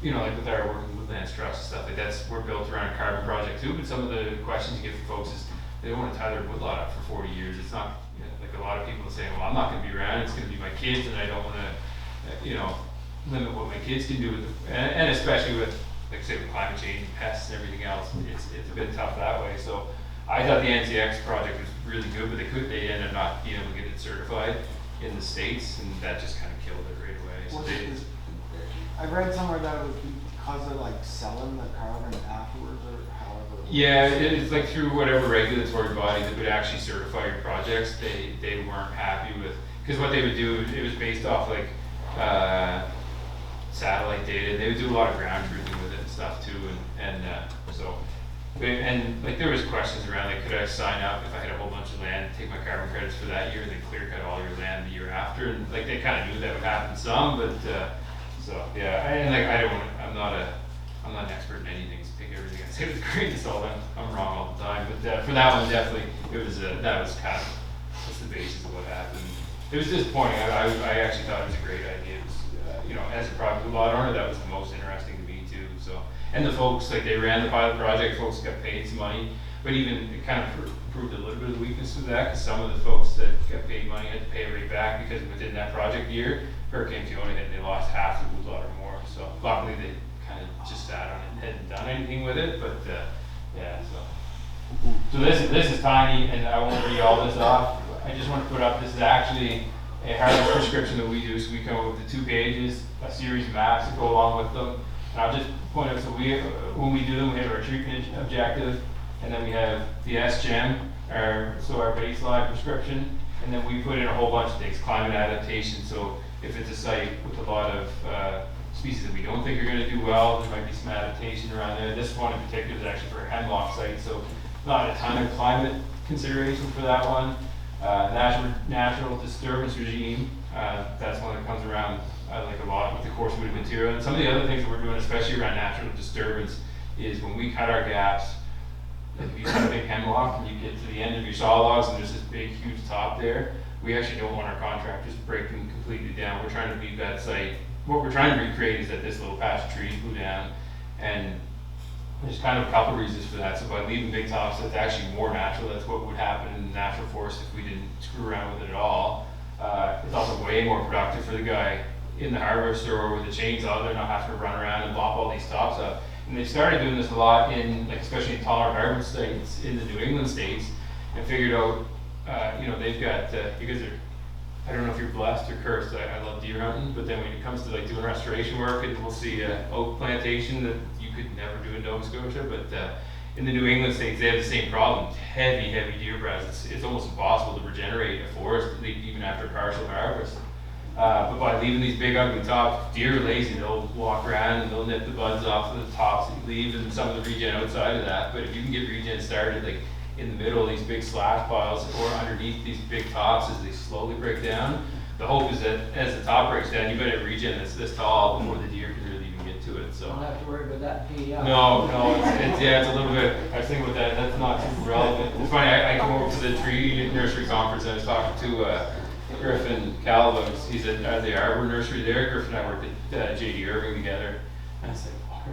you know, like with our working with land trusts and stuff, like we're built around a carbon project too. But some of the questions you get from folks is they don't want to tie their woodlot up for 40 years. It's not, you know, like a lot of people say, well, I'm not going to be around. It's going to be my kids, and I don't want to, you know, limit what my kids can do with it. And especially with, like I say, with climate change, pests, and everything else, it's a bit tough that way. So I thought the NCX project was really good, but they ended up not being able to get it certified in the States, and that just kind of killed it right away. So I read somewhere that it was because of like selling the carbon afterwards, or however. Yeah, it's like through whatever regulatory body that would actually certify your projects, they weren't happy with, because what they would do, it was based off like satellite data. They would do a lot of ground truthing with it and stuff too, and like there was questions around like, could I sign up if I had a whole bunch of land, take my carbon credits for that year, and then clear cut all your land the year after, and like they kind of knew that would happen some, but so yeah, and like I'm not an expert in anything, so take everything I say with a grain of salt. I'm wrong all the time, but for that one definitely, it was that was kind of just the basis of what happened. It was disappointing. I actually thought it was a great idea. It was, you know, as a private lot owner, that was the most interesting to me too. So, and the folks, like they ran the pilot project, folks got paid some money. but even it kind of proved a little bit of the weakness of that, because some of the folks that got paid money had to pay it right back, because within that project year, Hurricane Fiona hit and they lost half the woodlot or more. So luckily they kind of just sat on it and hadn't done anything with it, but yeah, so this is tiny, and I won't read all this off. I just want to put up, this is actually a harvest prescription that we do. So we come up with the 2 pages, a series of maps that go along with them. And I'll just point out, so when we do them, we have our treatment objective, and then we have the SGEM, our baseline prescription, and then we put in a whole bunch of things, climate adaptation. So if it's a site with a lot of species that we don't think are going to do well, there might be some adaptation around there. This one in particular is actually for a hemlock site, so not a ton of climate consideration for that one. Natural disturbance regime, that's one that comes around like a lot with the coarse woody material. And some of the other things that we're doing, especially around natural disturbance, is when we cut our gaps, like if you cut a big hemlock and you get to the end of your saw logs and there's this big huge top there, we actually don't want our contractors to break them completely down. We're trying to leave that site, what we're trying to recreate is that this little patch of trees go down, and there's kind of a couple reasons for that. So by leaving big tops, that's actually more natural. That's what would happen in the natural forest if we didn't screw around with it at all. It's also way more productive for the guy in the harvester or with the chainsaw. They're not having to run around and lop all these tops up. And they started doing this a lot in, like, especially in taller harvest states in the New England states, and figured out, they've got, you guys are, I don't know if you're blessed or cursed. I love deer hunting, but then when it comes to like doing restoration work, and we'll see oak plantation that you could never do in Nova Scotia, but in the New England states, they have the same problem. Heavy deer browse. It's almost impossible to regenerate a forest even after partial harvest. But by leaving these big ugly tops, deer are lazy. They'll walk around and they'll nip the buds off of the tops that you leave, and some of the regen outside of that. But if you can get regen started, like in the middle of these big slash piles or underneath these big tops as they slowly break down, the hope is that as the top breaks down, you better regen that's this tall before the deer can really even get to it. So Don't have to worry about that PEI. no, it's a little bit, I was thinking about that, that's not super relevant. It's funny, I come over to the tree nursery conference and I was talking to Griffin Calvo, he's at the Arbor Nursery there. Griffin and I worked at J.D. Irving together. And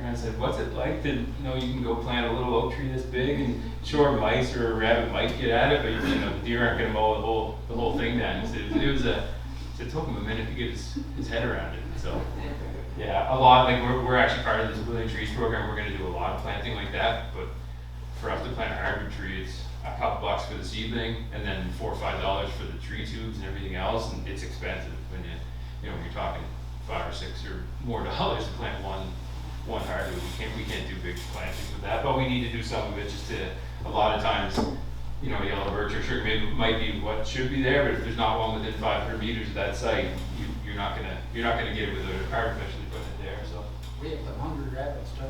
I said, what's it like to know you can go plant a little oak tree this big, and sure, mice or a rabbit might get at it, but the deer aren't going to mow the whole thing down. It took him a minute to get his head around it. So yeah, a lot, like we're actually part of this Willing Trees program. We're going to do a lot of planting like that, but for us to plant a hybrid tree, it's a couple bucks for the seedling, and then $4 or $5 for the tree tubes and everything else, and it's expensive when you're talking $5 or $6 or more dollars to plant one hardwood. We can't do big plantings with that, but we need to do some of it just to, a lot of times, yellow birch or sugar maybe might be what should be there, but if there's not one within 500 meters of that site, you're not gonna get it with an artificially put it there. So We have 100 rabbits too.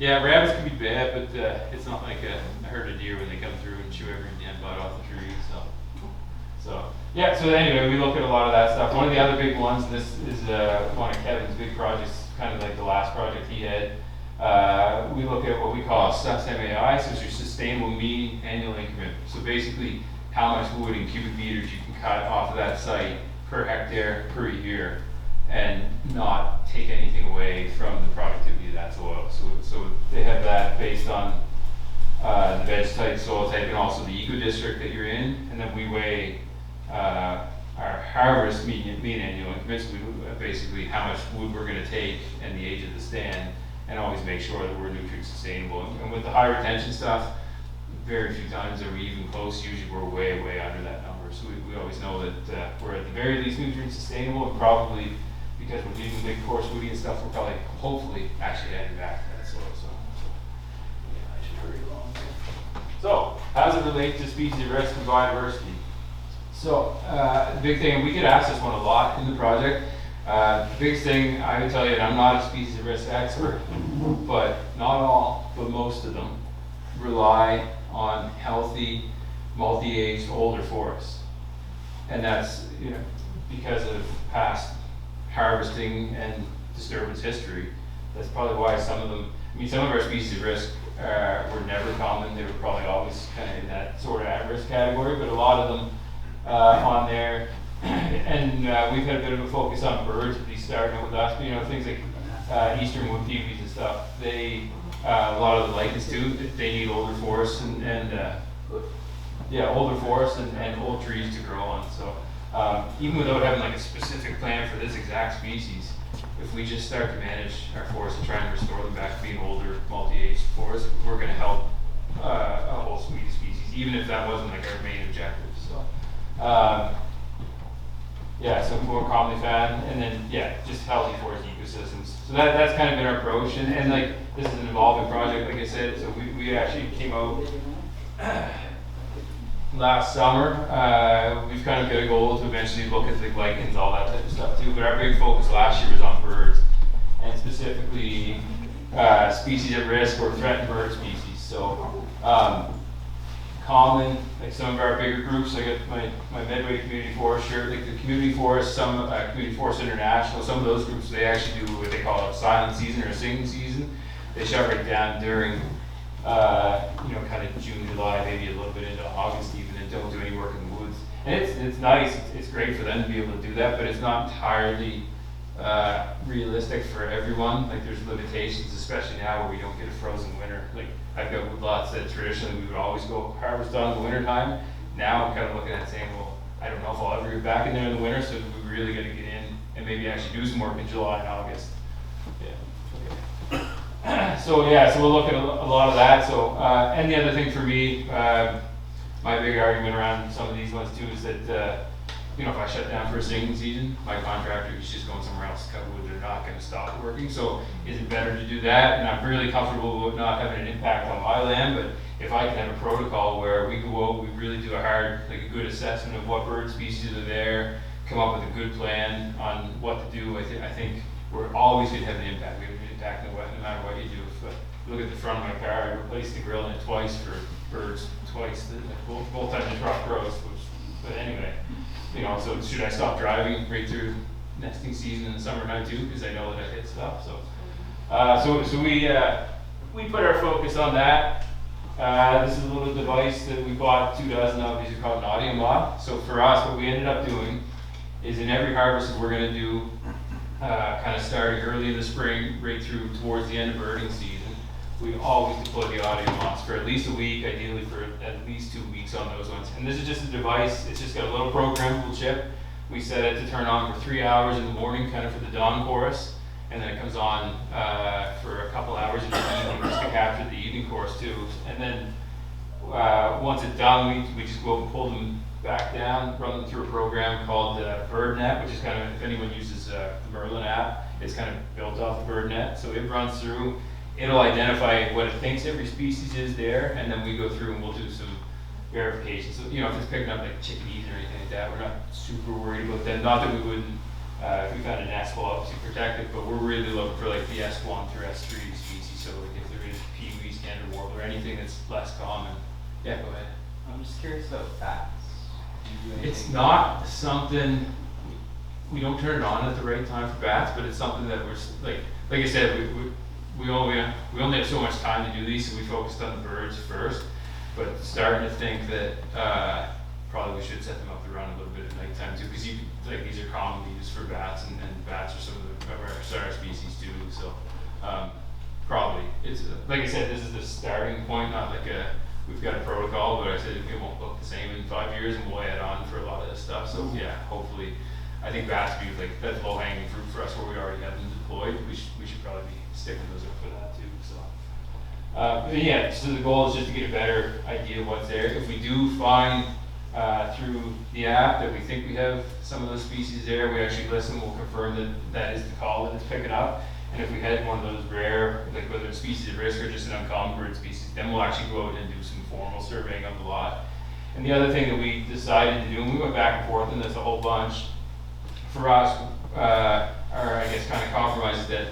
Yeah, rabbits can be bad, but it's not like a herd of deer when they come through and chew every damn bud off the tree. So anyway, we look at a lot of that stuff. One of the other big ones, and this is one of Kevin's big projects, kind of like the last project he had. We look at what we call SMAI, so it's your sustainable mean annual increment. So basically, how much wood in cubic meters you can cut off of that site per hectare per year, and not take anything away from the productivity of that soil. So they have that based on the veg type, soil type, and also the eco district that you're in, and then we weigh our harvest mean annual increments. We basically how much wood we're going to take and the age of the stand, and always make sure that we're nutrient sustainable. And with the high retention stuff, very few times are we even close. Usually we're way under that number. So we always know that we're at the very least nutrient sustainable, and probably because we're leaving big coarse woody and stuff, we're probably hopefully actually adding back to that soil. So yeah, I should hurry along. So how does it relate to species risk and biodiversity? So the big thing, and we get asked this one a lot in the project. The biggest thing I would tell you, and I'm not a species risk expert, but not all, but most of them rely on healthy, multi-aged, older forests. And that's because of past harvesting and disturbance history. That's probably why some of them, some of our species of risk were never common. They were probably always kind of in that sort of at-risk category, but a lot of them on there. And we've had a bit of a focus on birds, at least starting with us. Things like eastern wood peewees and stuff, they a lot of the lichens too, they need older forests older forests and old trees to grow on. So even without having like a specific plan for this exact species, if we just start to manage our forests and try and restore them back to being older, multi-age forests, we're going to help a whole suite of species, even if that wasn't like our main objective. So so more commonly found, and then just healthy forest ecosystems. So that's kind of been our approach, and like this is an evolving project, like I said. So we actually came out last summer. We've kind of got a goal to eventually look at the lichens, all that type of stuff too. But our big focus last year was on birds, and specifically species at risk or threatened bird species. So common, like some of our bigger groups, I got my Medway Community Forest shirt, like the Community Forest, some Community Forest International, some of those groups, they actually do what they call a silent season or a singing season. They shut right down during kind of June, July, maybe a little bit into August even, and don't do any work in the woods. And it's nice, it's great for them to be able to do that, but it's not entirely realistic for everyone. Like there's limitations, especially now where we don't get a frozen winter. Like I've got woodlots that traditionally we would always go harvest on in the winter time. Now I'm kind of looking at it saying, well, I don't know if I'll ever get back in there in the winter, so we really got to get in and maybe actually do some work in July and August. So we'll look at a lot of that. So and the other thing for me, my big argument around some of these ones too is that if I shut down for a singing season, my contractor is just going somewhere else to cut wood. They're not going to stop working. So is it better to do that? And I'm really comfortable with not having an impact on my land, but if I can have a protocol where we go out, we really do a good assessment of what bird species are there, come up with a good plan on what to do, I think we're always going to have an impact. We have an impact no matter what you do. If you look at the front of my car, I replaced the grill in it twice for birds, twice, both times the truck grows, but anyway. So should I stop driving right through nesting season in the summertime too? Because I know that I hit stuff. So we put our focus on that. This is a little device that we bought 2 dozen of. These are called an audio mod. So for us, what we ended up doing is in every harvest that we're going to do, kind of starting early in the spring, right through towards the end of birding season, we always deploy the audio mods for at least a week, ideally for at least 2 weeks on those ones. And this is just a device, it's just got a little programmable chip. We set it to turn on for 3 hours in the morning, kind of for the dawn chorus, and then it comes on for a couple hours in the evening just to capture the evening chorus too. And then once it's done, we just go and pull them back down, run them through a program called BirdNet, which is kind of, if anyone uses the Merlin app, it's kind of built off of BirdNet. So it runs through, it'll identify what it thinks every species is there, and then we go through and we'll do some verification. So, if it's picking up like chickadees or anything like that, we're not super worried about them. Not that we wouldn't, if we found a nest, we'll obviously protect it, but we're really looking for like the S1 through S3 species. So like if there is PEIWOA standard warbler or anything that's less common. Yeah, go ahead. I'm just curious about bats. It's not something, we don't turn it on at the right time for bats, but it's something that we're, like I said, we only have so much time to do these, so we focused on the birds first, but starting to think that probably we should set them up to run a little bit at nighttime too, because these are commonly used for bats, and bats are some of our star species too, so probably, it's, like I said, this is the starting point, not like we've got a protocol, but I said it won't look the same in 5 years, and we'll add on for a lot of this stuff. So yeah, hopefully, I think bats be like that's low hanging fruit for us where we already have them deployed. We should probably be sticking those up for that too. So so the goal is just to get a better idea of what's there. If we do find through the app that we think we have some of those species there, we actually listen. We'll confirm that that is the call that it's picking up. And if we had one of those rare, like whether it's species at risk or just an uncommon bird species, then we'll actually go out and do some formal surveying of the lot. And the other thing that we decided to do, and we went back and forth, and there's a whole bunch, for us, our, I guess, kind of compromise is that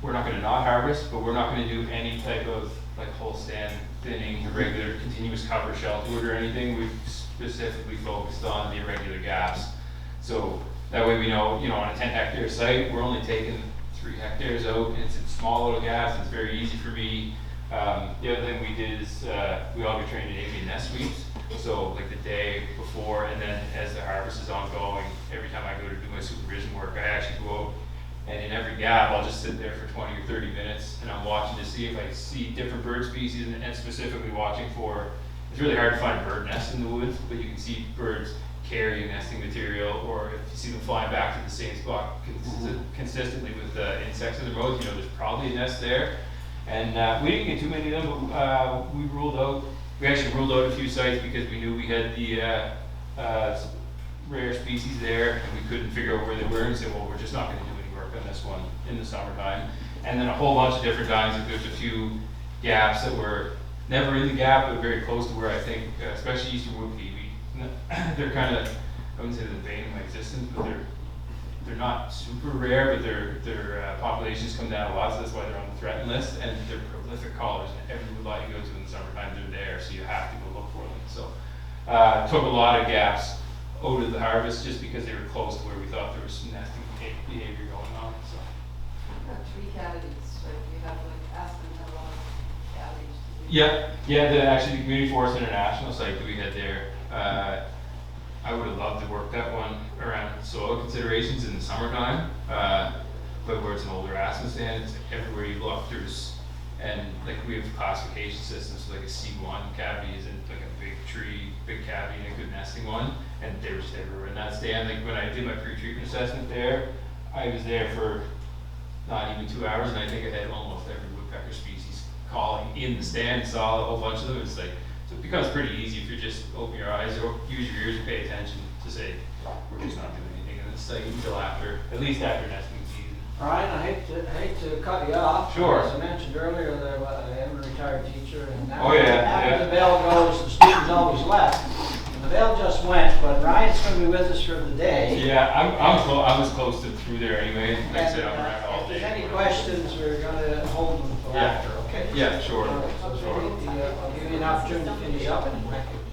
we're not going to not harvest, but we're not going to do any type of like whole stand thinning, irregular, continuous cover shelter wood or anything. We've specifically focused on the irregular gaps. So that way we know, on a 10-hectare site, we're only taking 3 hectares out, and it's in small little gaps. It's very easy for me. The other thing we did is we all get trained in avian nest sweeps. So like the day before, and then as the harvest is ongoing, every time I go to do my supervision work, I actually go out And in every gap, I'll just sit there for 20 or 30 minutes, and I'm watching to see if I see different bird species, and specifically watching for, it's really hard to find bird nests in the woods, but you can see birds carrying nesting material, or if you see them flying back to the same spot consistently with insects in the roads, you know there's probably a nest there. And we didn't get too many of them, but we actually ruled out a few sites because we knew we had the rare species there, and we couldn't figure out where they were, and said, well, we're just not going to do any work on this one in the summertime. And then a whole bunch of different times, like there's a few gaps that were never in the gap, but very close to where I think, especially eastern wood peewee, they're kind of, I wouldn't say the bane of my existence, but they're not super rare, but their populations come down a lot, so that's why they're on the threatened list, and they're prolific callers, and every wood lot you go to in the summertime, they're there, so you have to go look for them. So took a lot of gaps out of the harvest just because they were close to where we thought there was some nesting behavior going on. So. Tree cavities, like you have like aspen have a lot of cavities. Yeah, the Community Forest International site that we had there, I would have loved to work that one around soil considerations in the summertime, but where it's an older aspen stand, it's everywhere you look, and like we have classification systems, so like a C1 cavity isn't like a big tree, big cavity and a good nesting one, and they were just everywhere in that stand. Like when I did my pre-treatment assessment there, I was there for not even 2 hours, and I think I had almost every woodpecker species calling in the stand, saw a whole bunch of them. It's like, so it becomes pretty easy if you just open your eyes or use your ears and pay attention to say, we're just not doing anything in this site until at least after nesting season. Ryan, I hate to cut you off. Sure. As I mentioned earlier, that I am a retired teacher, and now yeah. the bell goes, the students always left. And the bell just went, but Ryan's going to be with us for the day. Yeah, I was close to through there anyway. Like I said, I'm around all If day. there's any questions, we're going to hold them for after, okay? Yeah, sure. So I'll give you an opportunity to finish up.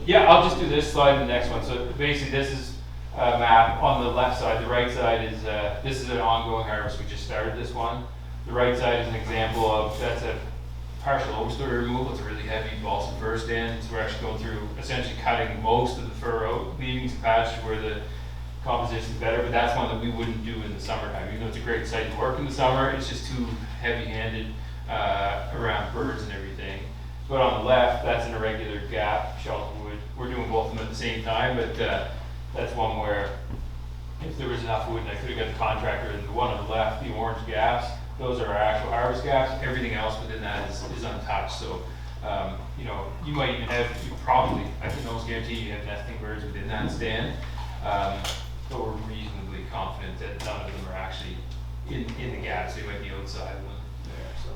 Yeah, I'll just do this slide and the next one. So basically this is a map on the left side. The right side is, this is an ongoing harvest. We just started this one. The right side is an example of, that's a partial overstory removal. It's a really heavy balsam fir stand. So we're actually going through, essentially cutting most of the fir out, leaving some patches where the composition is better, but that's one that we wouldn't do in the summertime. Even though it's a great site to work in the summer, it's just too heavy-handed around birds and everything. But on the left, that's an irregular gap, sheltered wood. We're doing both of them at the same time, but that's one where if there was enough wood, and I could have got the contractor, and the one on the left, the orange gaps, those are our actual harvest gaps. Everything else within that is untouched. So, you know, you might even have, I can almost guarantee you have nesting birds within that stand. But we're reasonably confident that none of them are actually in the gaps. They might be outside of them there. So,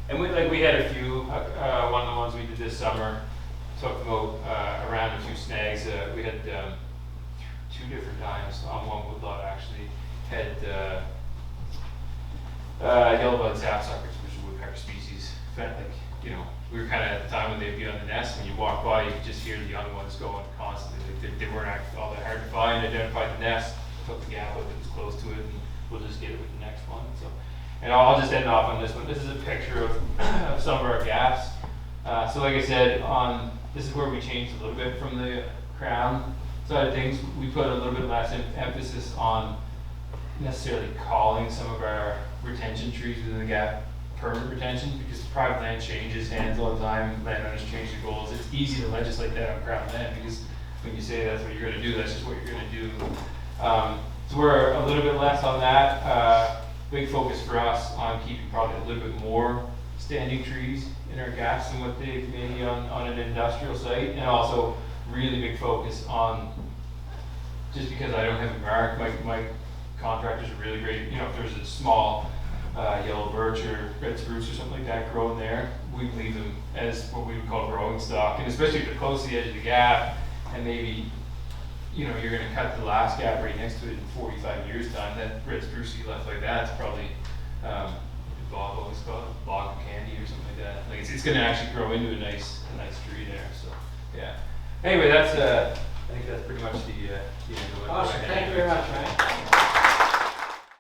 and we had a few. One of the ones we did this summer took them out around a few snags. We had 2 different times on one woodlot actually had yellow-bellied sapsuckers, which is a woodpecker species. Like, you know, we were kind of at the time when they'd be on the nest. When you walk by, you could just hear the young ones going constantly. Like they weren't all that hard to find. Identified the nest, took the gap up that was close to it, and we'll just get it with the next one. So, and I'll just end off on this one. This is a picture of some of our gaps. So like I said, this is where we changed a little bit from the crown side of things. We put a little bit less emphasis on necessarily calling some of our retention trees within the gap permanent retention, because private land changes hands all the time. Landowners change their goals. It's easy to legislate that on crown land, because when you say that's what you're going to do, that's just what you're going to do. So we're a little bit less on that. Big focus for us on keeping probably a little bit more standing trees in our gaps than what they maybe on an industrial site, and also really big focus on, just because I don't have a mark, my contractors are really great. You know, if there's a small yellow birch or red spruce or something like that growing there, we leave them as what we would call growing stock. And especially if they're close to the edge of the gap, and maybe, you know, you're going to cut the last gap right next to it in 45 years time, that red spruce you left like that, it's probably always called bog of candy or something like that. Like it's going to actually grow into a nice tree there. So yeah. Anyway, that's I think that's pretty much the end of what Awesome. I had. Thank you very much, Ryan.